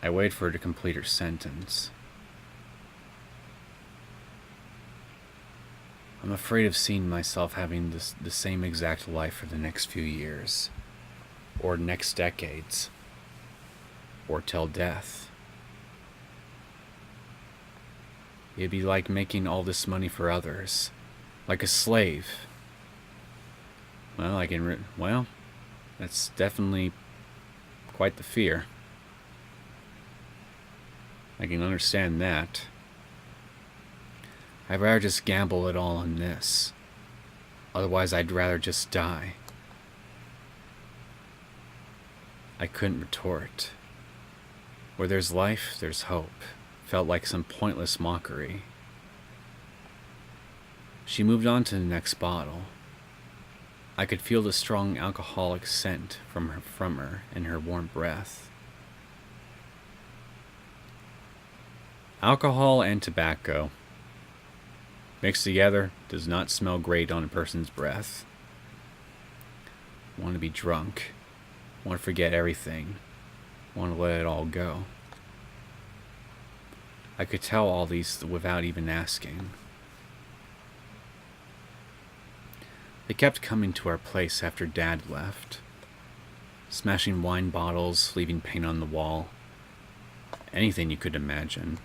I waited for her to complete her sentence. I'm afraid of seeing myself having the same exact life for the next few years, or next decades, or till death. It'd be like making all this money for others, like a slave. Well, that's definitely quite the fear. I can understand that. I'd rather just gamble it all on this. Otherwise, I'd rather just die. I couldn't retort. Where there's life, there's hope. Felt like some pointless mockery. She moved on to the next bottle. I could feel the strong alcoholic scent from her in her warm breath. Alcohol and tobacco, mixed together, does not smell great on a person's breath. Want to be drunk. Want to forget everything. Want to let it all go. I could tell all these without even asking. They kept coming to our place after Dad left, smashing wine bottles, leaving paint on the wall, anything you could imagine.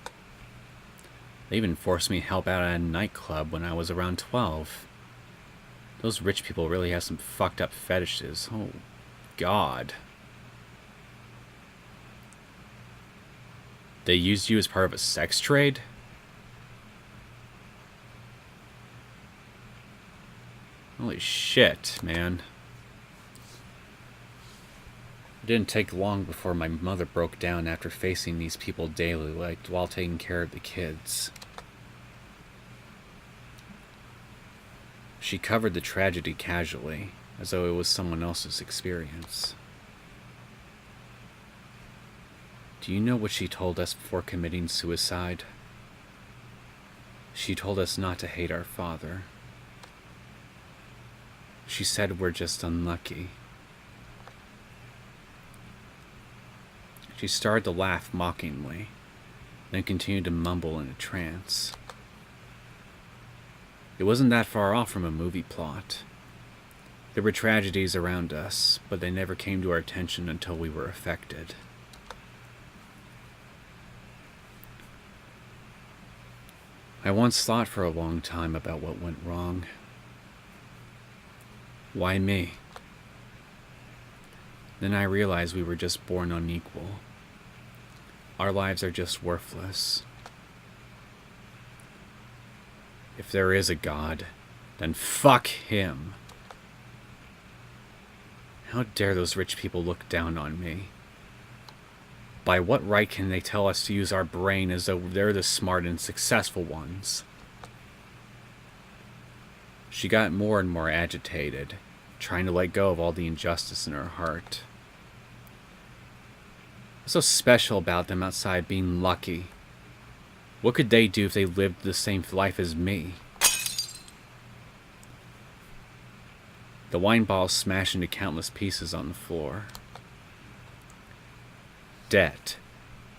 They even forced me to help out at a nightclub when I was around 12. Those rich people really have some fucked up fetishes. Oh, God. They used you as part of a sex trade? Holy shit, man. It didn't take long before my mother broke down after facing these people daily, while taking care of the kids. She covered the tragedy casually, as though it was someone else's experience. Do you know what she told us before committing suicide? She told us not to hate our father. She said we're just unlucky. She started to laugh mockingly, then continued to mumble in a trance. It wasn't that far off from a movie plot. There were tragedies around us, but they never came to our attention until we were affected. I once thought for a long time about what went wrong. Why me? Then I realized we were just born unequal. Our lives are just worthless. If there is a God, then fuck him. How dare those rich people look down on me? By what right can they tell us to use our brain as though they're the smart and successful ones? She got more and more agitated, trying to let go of all the injustice in her heart. What's so special about them outside being lucky? What could they do if they lived the same life as me? The wine bottle smashed into countless pieces on the floor. Debt,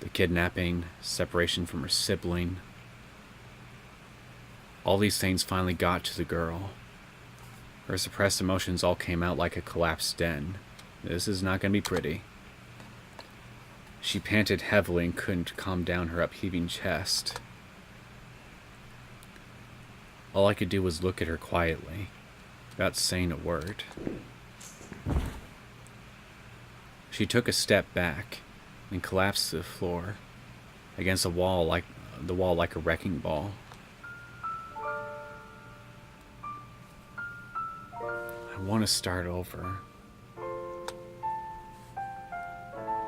the kidnapping, separation from her sibling. All these things finally got to the girl. Her suppressed emotions all came out like a collapsed den. This is not going to be pretty. She panted heavily and couldn't calm down her upheaving chest. All I could do was look at her quietly, without saying a word. She took a step back and collapsed to the floor, against the wall like a wrecking ball. I want to start over.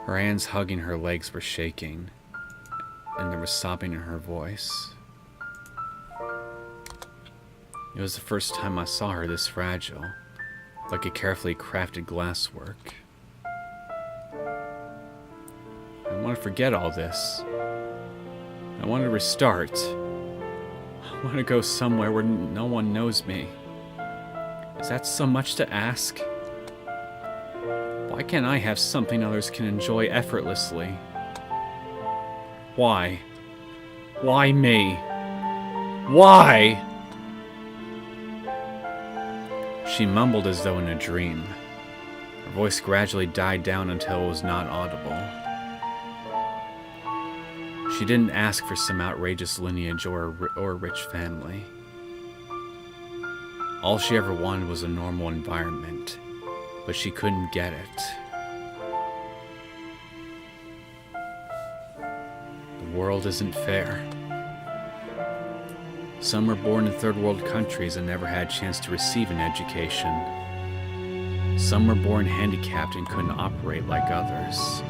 Her hands hugging her legs were shaking, and there was sobbing in her voice. It was the first time I saw her this fragile, like a carefully crafted glasswork. I want to forget all this. I want to restart. I want to go somewhere where no one knows me. Is that so much to ask? Why can't I have something others can enjoy effortlessly? Why? Why me? Why? She mumbled as though in a dream. Her voice gradually died down until it was not audible. She didn't ask for some outrageous lineage or a rich family. All she ever wanted was a normal environment, but she couldn't get it. The world isn't fair. Some were born in third world countries and never had a chance to receive an education. Some were born handicapped and couldn't operate like others.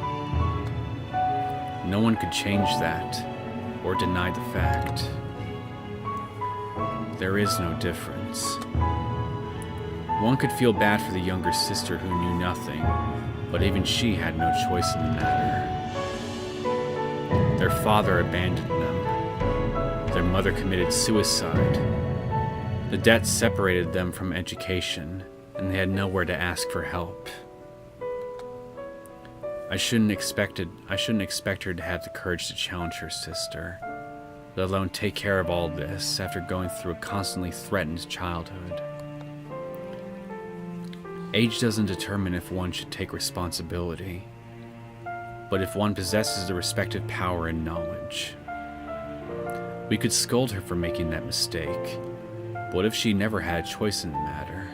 No one could change that, or deny the fact. There is no difference. One could feel bad for the younger sister who knew nothing, but even she had no choice in the matter. Their father abandoned them. Their mother committed suicide. The debt separated them from education, and they had nowhere to ask for help. I shouldn't expect her to have the courage to challenge her sister, let alone take care of all this after going through a constantly threatened childhood. Age doesn't determine if one should take responsibility, but if one possesses the respective power and knowledge. We could scold her for making that mistake. What if she never had a choice in the matter?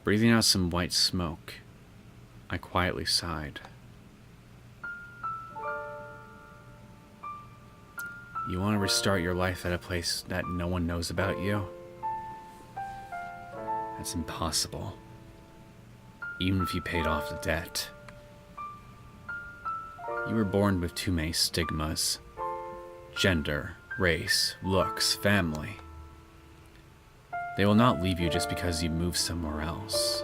Breathing out some white smoke, I quietly sighed. You want to restart your life at a place that no one knows about you? That's impossible. Even if you paid off the debt. You were born with too many stigmas. Gender, race, looks, family. They will not leave you just because you move somewhere else.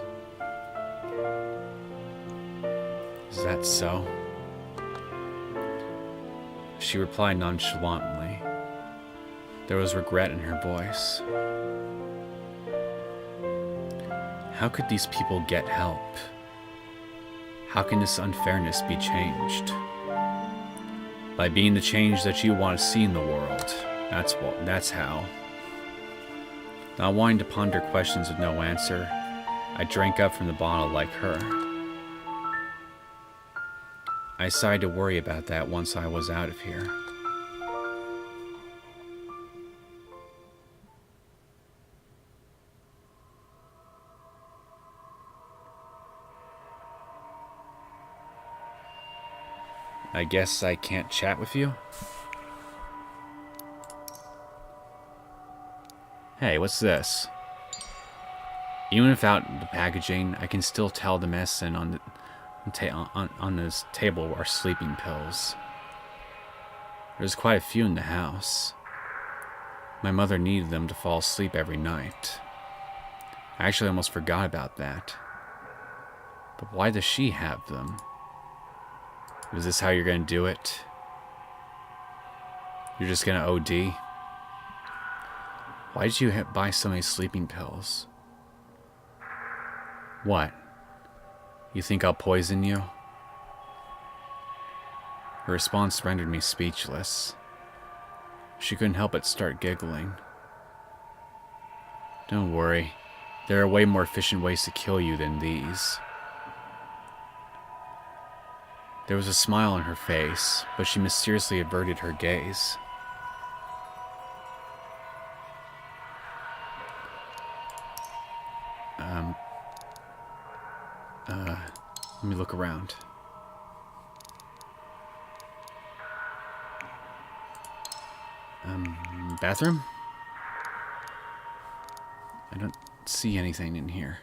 Is that so? She replied nonchalantly. There was regret in her voice. How could these people get help? How can this unfairness be changed? By being the change that you want to see in the world. That's how. Not wanting to ponder questions with no answer, I drank up from the bottle like her. I decided to worry about that once I was out of here. I guess I can't chat with you? Hey, what's this? Even without the packaging, I can still tell the medicine on this table are sleeping pills. There's quite a few in the house. My mother needed them to fall asleep every night. I actually almost forgot about that. But why does she have them? Is this how you're gonna do it? You're just gonna OD? Why did you buy so many sleeping pills? What? You think I'll poison you? Her response rendered me speechless. She couldn't help but start giggling. Don't worry. There are way more efficient ways to kill you than these. There was a smile on her face, but she mysteriously averted her gaze. Let me look around. Bathroom? I don't see anything in here.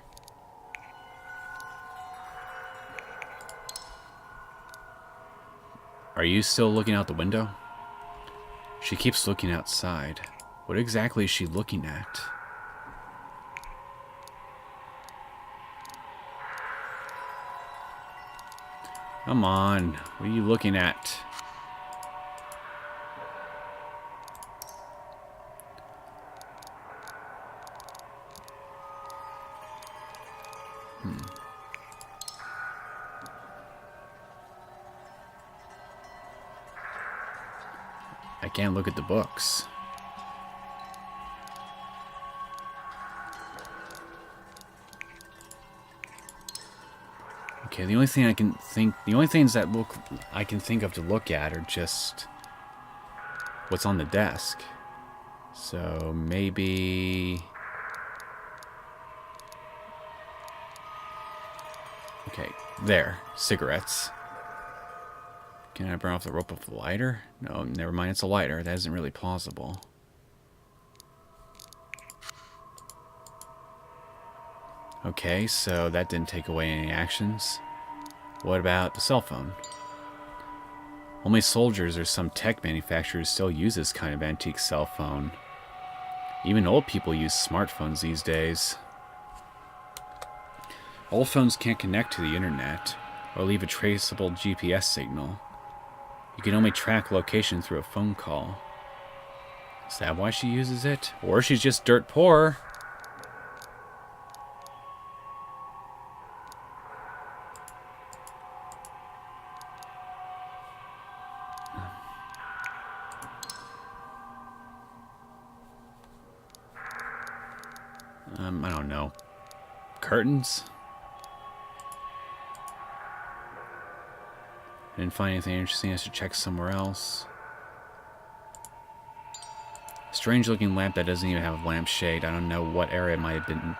Are you still looking out the window? She keeps looking outside. What exactly is she looking at? Come on, what are you looking at? I can't look at the books. Okay, the only things that I can think of to look at are just what's on the desk. So maybe, okay, there, cigarettes. Can I burn off the rope with a lighter? No, never mind, it's a lighter. That isn't really plausible. Okay, so that didn't take away any actions. What about the cell phone? Only soldiers or some tech manufacturers still use this kind of antique cell phone. Even old people use smartphones these days. Old phones can't connect to the internet or leave a traceable GPS signal. You can only track location through a phone call. Is that why she uses it? Or she's just dirt poor? I don't know. Curtains? I didn't find anything interesting. I should check somewhere else. Strange looking lamp that doesn't even have a lampshade. I don't know what area it might have been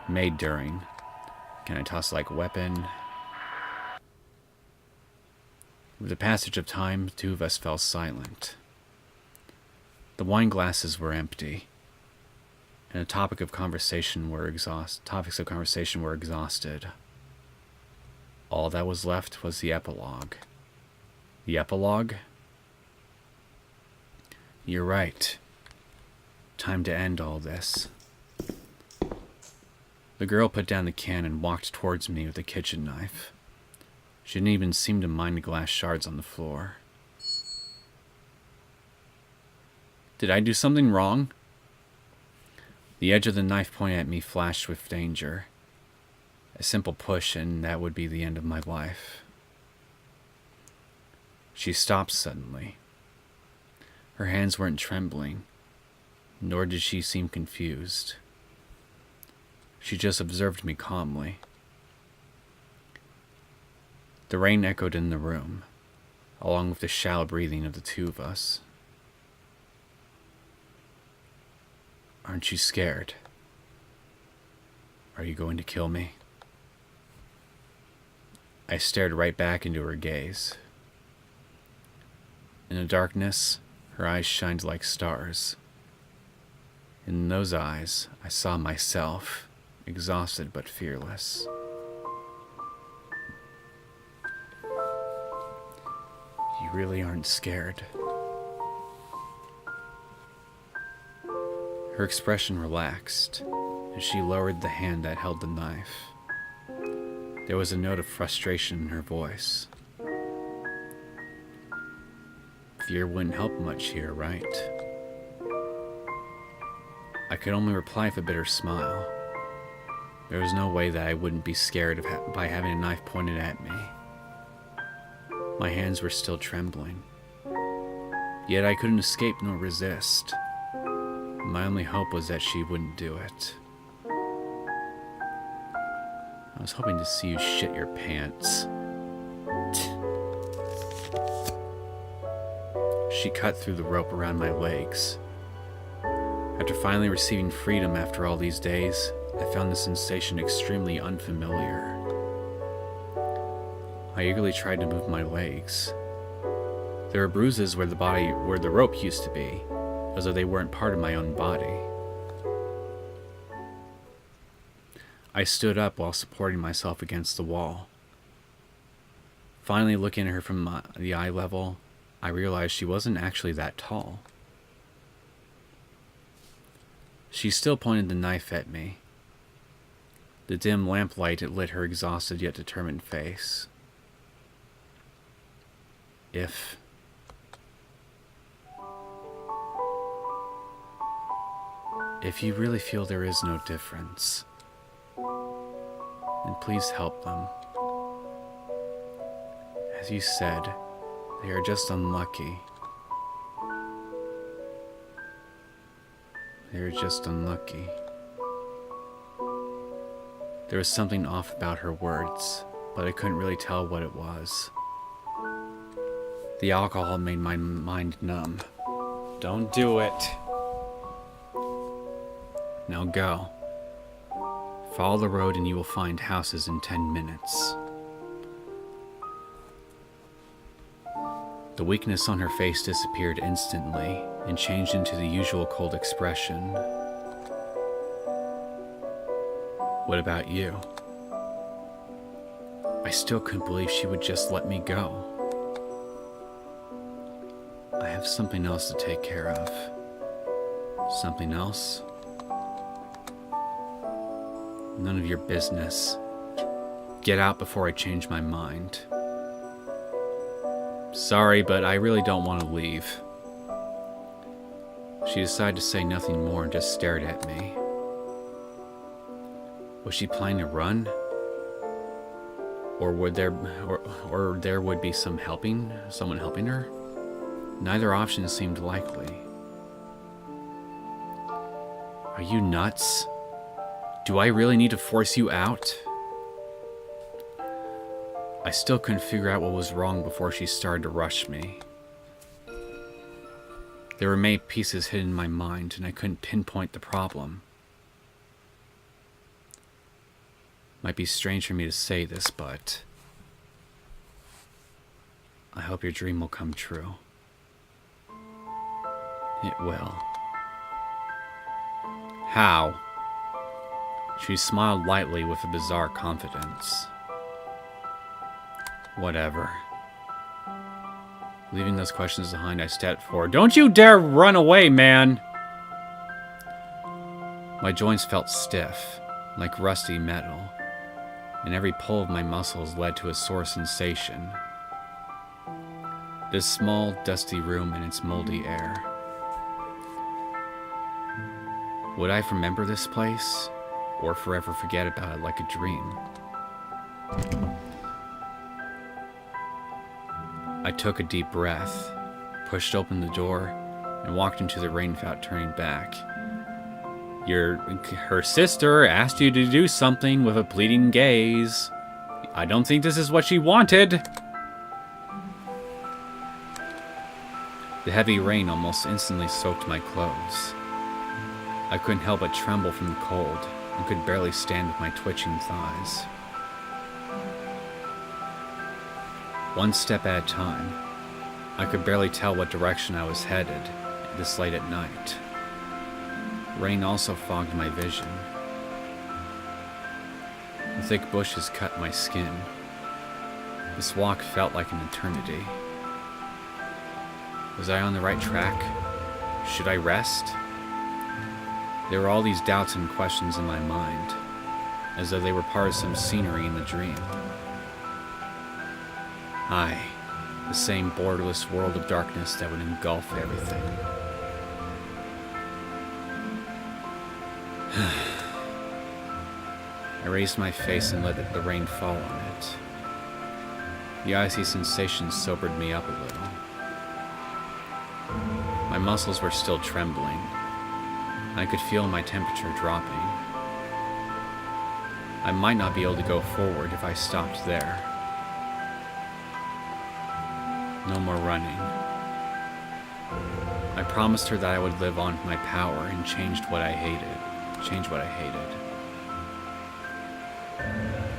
made during. Can I toss like a weapon? With the passage of time, the two of us fell silent. The wine glasses were empty, and the topics of conversation were exhausted. All that was left was the epilogue. The epilogue? You're right. Time to end all this. The girl put down the can and walked towards me with a kitchen knife. She didn't even seem to mind the glass shards on the floor. Did I do something wrong? The edge of the knife pointed at me flashed with danger. A simple push and that would be the end of my life. She stopped suddenly. Her hands weren't trembling, nor did she seem confused. She just observed me calmly. The rain echoed in the room, along with the shallow breathing of the two of us. Aren't you scared? Are you going to kill me? I stared right back into her gaze. In the darkness, her eyes shined like stars. In those eyes, I saw myself, exhausted but fearless. You really aren't scared. Her expression relaxed as she lowered the hand that held the knife. There was a note of frustration in her voice. Fear wouldn't help much here, right? I could only reply with a bitter smile. There was no way that I wouldn't be scared by having a knife pointed at me. My hands were still trembling. Yet I couldn't escape nor resist. My only hope was that she wouldn't do it. I was hoping to see you shit your pants. She cut through the rope around my legs. After finally receiving freedom after all these days, I found the sensation extremely unfamiliar. I eagerly tried to move my legs. There were bruises where the rope used to be, as though they weren't part of my own body. I stood up while supporting myself against the wall. Finally looking at her from the eye level, I realized she wasn't actually that tall. She still pointed the knife at me. The dim lamplight it lit her exhausted yet determined face. If you really feel there is no difference, then please help them. As you said, they are just unlucky. They are just unlucky. There was something off about her words, but I couldn't really tell what it was. The alcohol made my mind numb. Don't do it. Now go. Follow the road and you will find houses in 10 minutes. The weakness on her face disappeared instantly and changed into the usual cold expression. What about you? I still couldn't believe she would just let me go. I have something else to take care of. Something else? None of your business. Get out before I change my mind. Sorry, but I really don't want to leave. She decided to say nothing more and just stared at me. Was she planning to run? Or there would be someone helping her? Neither option seemed likely. Are you nuts? Do I really need to force you out? I still couldn't figure out what was wrong before she started to rush me. There were many pieces hidden in my mind, and I couldn't pinpoint the problem. Might be strange for me to say this, but I hope your dream will come true. It will. How? She smiled lightly with a bizarre confidence. Whatever. Leaving those questions behind, I stepped forward. Don't you dare run away, man! My joints felt stiff, like rusty metal, and every pull of my muscles led to a sore sensation. This small, dusty room and its moldy air. Would I remember this place, or forever forget about it like a dream? I took a deep breath, pushed open the door, and walked into the rain without turning back. Her sister asked you to do something with a pleading gaze. I don't think this is what she wanted. The heavy rain almost instantly soaked my clothes. I couldn't help but tremble from the cold and could barely stand with my twitching thighs. One step at a time, I could barely tell what direction I was headed this late at night. Rain also fogged my vision. The thick bushes cut my skin. This walk felt like an eternity. Was I on the right track? Should I rest? There were all these doubts and questions in my mind, as though they were part of some scenery in the dream. Aye, the same borderless world of darkness that would engulf everything. I raised my face and let the rain fall on it. The icy sensation sobered me up a little. My muscles were still trembling. I could feel my temperature dropping. I might not be able to go forward if I stopped there. No more running. I promised her that I would live on with my power and change what I hated.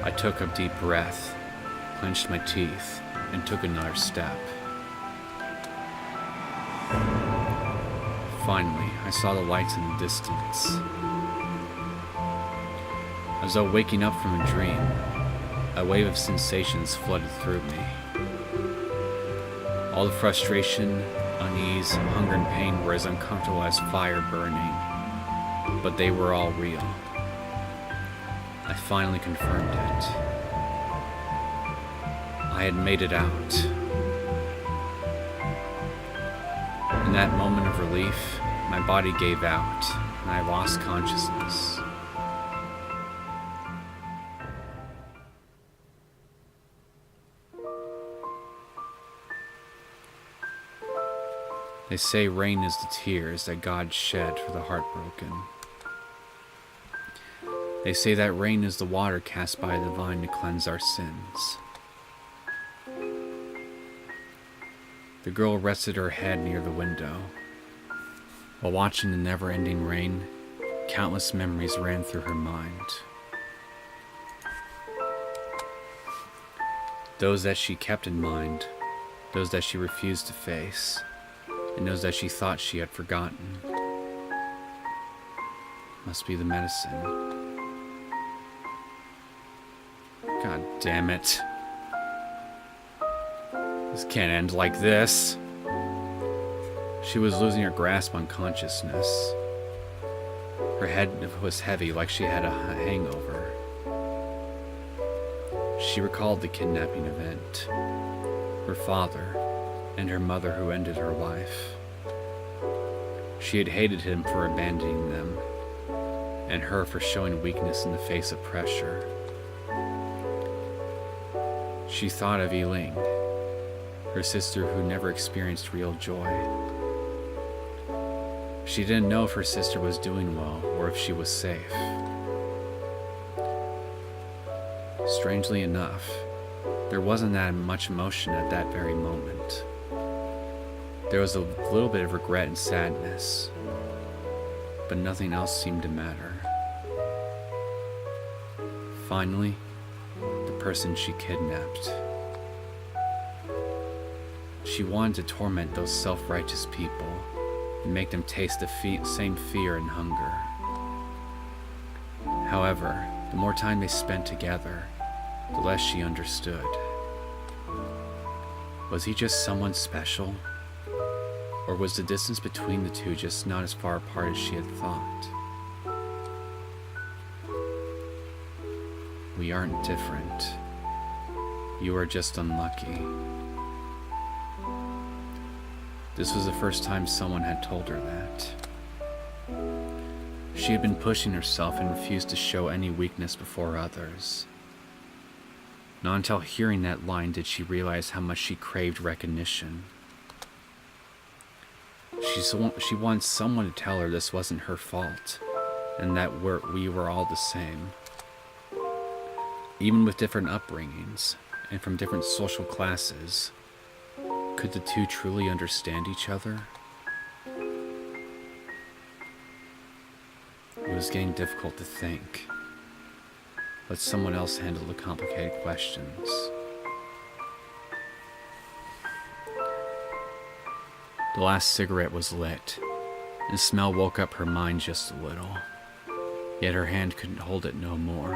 I took a deep breath, clenched my teeth, and took another step. Finally, I saw the lights in the distance. As though waking up from a dream, a wave of sensations flooded through me. All the frustration, unease, hunger, and pain were as uncomfortable as fire burning, but they were all real. I finally confirmed it. I had made it out. In that moment of relief, my body gave out, and I lost consciousness. They say rain is the tears that God shed for the heartbroken. They say that rain is the water cast by the vine to cleanse our sins. The girl rested her head near the window. While watching the never-ending rain, countless memories ran through her mind. Those that she kept in mind, those that she refused to face, and those that she thought she had forgotten. Must be the medicine. God damn it. This can't end like this. She was losing her grasp on consciousness. Her head was heavy like she had a hangover. She recalled the kidnapping event, her father, and her mother who ended her life. She had hated him for abandoning them, and her for showing weakness in the face of pressure. She thought of Yiling, her sister who never experienced real joy. She didn't know if her sister was doing well or if she was safe. Strangely enough, there wasn't that much emotion at that very moment. There was a little bit of regret and sadness, but nothing else seemed to matter. Finally, the person she kidnapped. She wanted to torment those self-righteous people and make them taste the same fear and hunger. However, the more time they spent together, the less she understood. Was he just someone special? Or was the distance between the two just not as far apart as she had thought? We aren't different. You are just unlucky. This was the first time someone had told her that. She had been pushing herself and refused to show any weakness before others. Not until hearing that line did she realize how much she craved recognition. She wanted someone to tell her this wasn't her fault, and that we were all the same. Even with different upbringings, and from different social classes, could the two truly understand each other? It was getting difficult to think. Let someone else handle the complicated questions. The last cigarette was lit, and the smell woke up her mind just a little. Yet her hand couldn't hold it no more.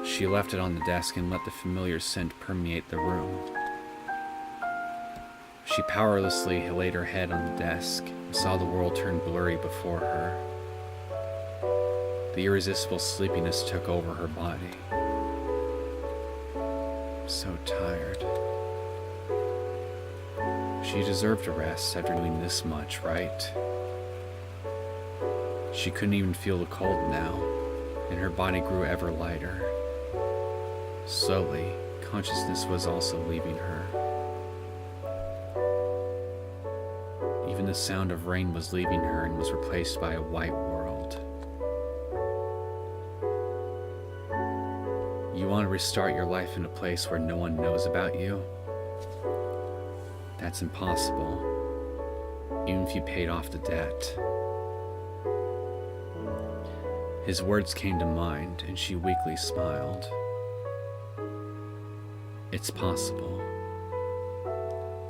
She left it on the desk and let the familiar scent permeate the room. She powerlessly laid her head on the desk and saw the world turn blurry before her. The irresistible sleepiness took over her body. So tired. She deserved a rest after doing this much, right? She couldn't even feel the cold now, and her body grew ever lighter. Slowly, consciousness was also leaving her. Even the sound of rain was leaving her and was replaced by a white world. You want to restart your life in a place where no one knows about you? That's impossible, even if you paid off the debt. His words came to mind, and she weakly smiled. It's possible.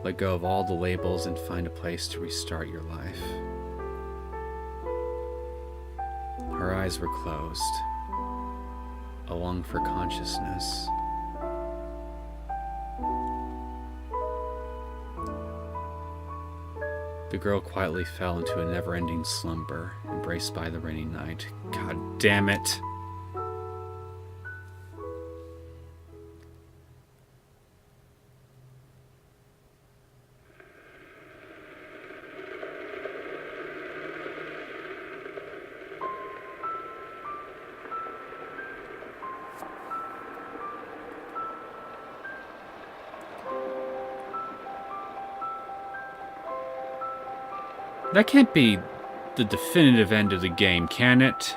Let go of all the labels and find a place to restart your life. Her eyes were closed. A longing for consciousness. The girl quietly fell into a never-ending slumber, embraced by the rainy night. God damn it! That can't be the definitive end of the game, can it?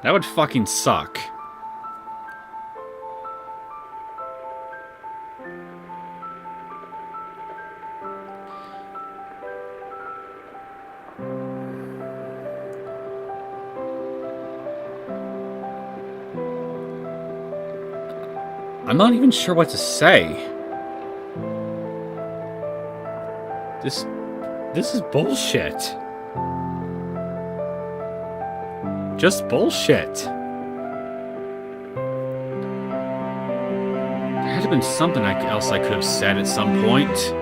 That would fucking suck. I'm not even sure what to say. This is bullshit. Just bullshit. There had to have been something else I could have said at some point.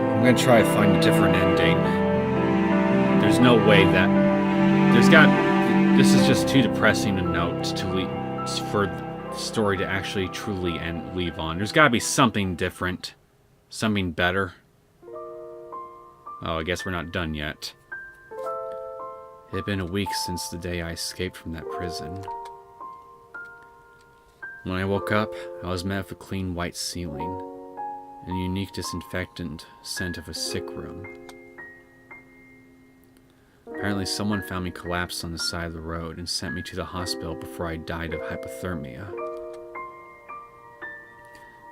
I'm gonna try to find a different ending. There's no way that this is just too depressing a note for the story to actually truly leave on. There's gotta be something different, something better. Oh, I guess we're not done yet. It had been a week since the day I escaped from that prison. When I woke up, I was met with a clean white ceiling and a unique disinfectant scent of a sick room. Apparently someone found me collapsed on the side of the road and sent me to the hospital before I died of hypothermia.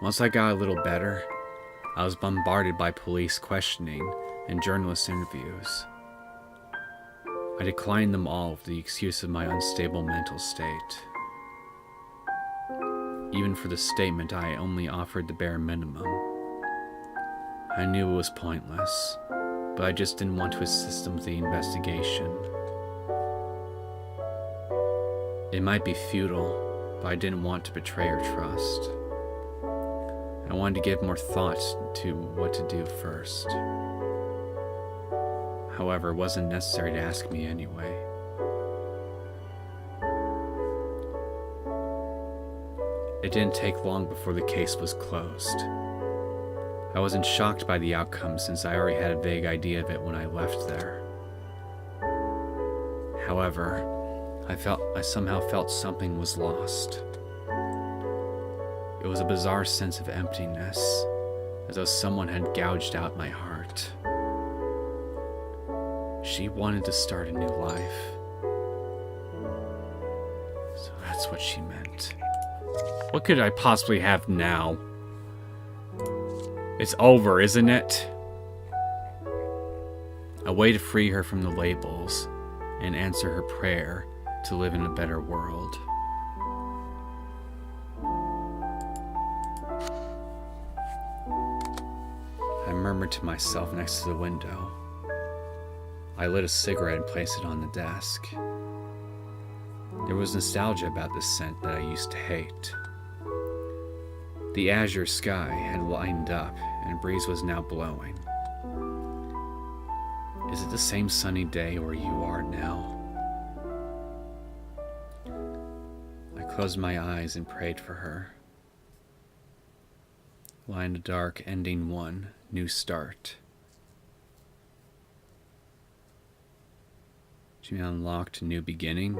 Once I got a little better, I was bombarded by police questioning and journalist interviews. I declined them all with the excuse of my unstable mental state. Even for the statement, I only offered the bare minimum. I knew it was pointless, but I just didn't want to assist them with the investigation. It might be futile, but I didn't want to betray her trust. I wanted to give more thought to what to do first. However, it wasn't necessary to ask me anyway. It didn't take long before the case was closed. I wasn't shocked by the outcome since I already had a vague idea of it when I left there. However, I somehow felt something was lost. It was a bizarre sense of emptiness, as though someone had gouged out my heart. She wanted to start a new life. So that's what she meant. What could I possibly have now? It's over, isn't it? A way to free her from the labels and answer her prayer to live in a better world. I murmured to myself next to the window. I lit a cigarette and placed it on the desk. There was nostalgia about this scent that I used to hate. The azure sky had lightened up, and a breeze was now blowing. Is it the same sunny day where you are now? I closed my eyes and prayed for her. Lie in the dark, ending 1, new start. She unlocked a new beginning.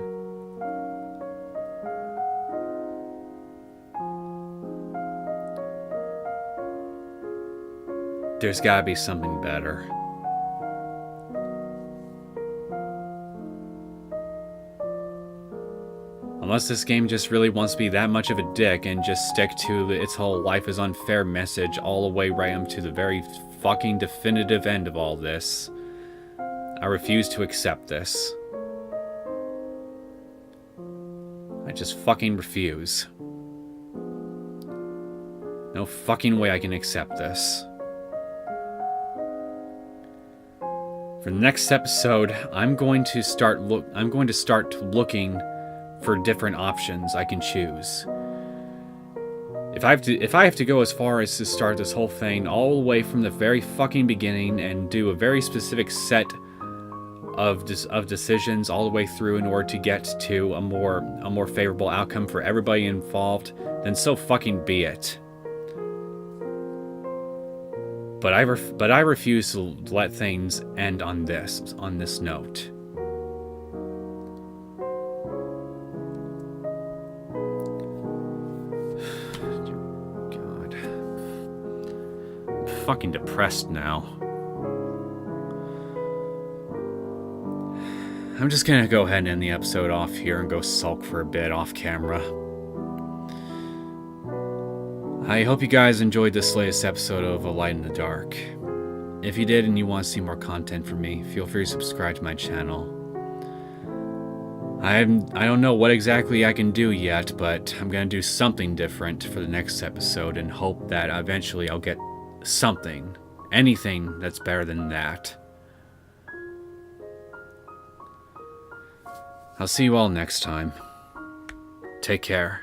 There's gotta be something better. Unless this game just really wants to be that much of a dick and just stick to its whole life is unfair message all the way right up to the very fucking definitive end of all this. I refuse to accept this. I just fucking refuse. No fucking way I can accept this. For the next episode, I'm going to start looking for different options I can choose. If I have to go as far as to start this whole thing all the way from the very fucking beginning and do a very specific set of decisions all the way through in order to get to a more favorable outcome for everybody involved, then so fucking be it. But I refuse to let things end on this note. God. I'm fucking depressed now. I'm just gonna go ahead and end the episode off here and go sulk for a bit off camera. I hope you guys enjoyed this latest episode of A Light in the Dark. If you did and you want to see more content from me, feel free to subscribe to my channel. I don't know what exactly I can do yet, but I'm going to do something different for the next episode and hope that eventually I'll get something, anything that's better than that. I'll see you all next time. Take care.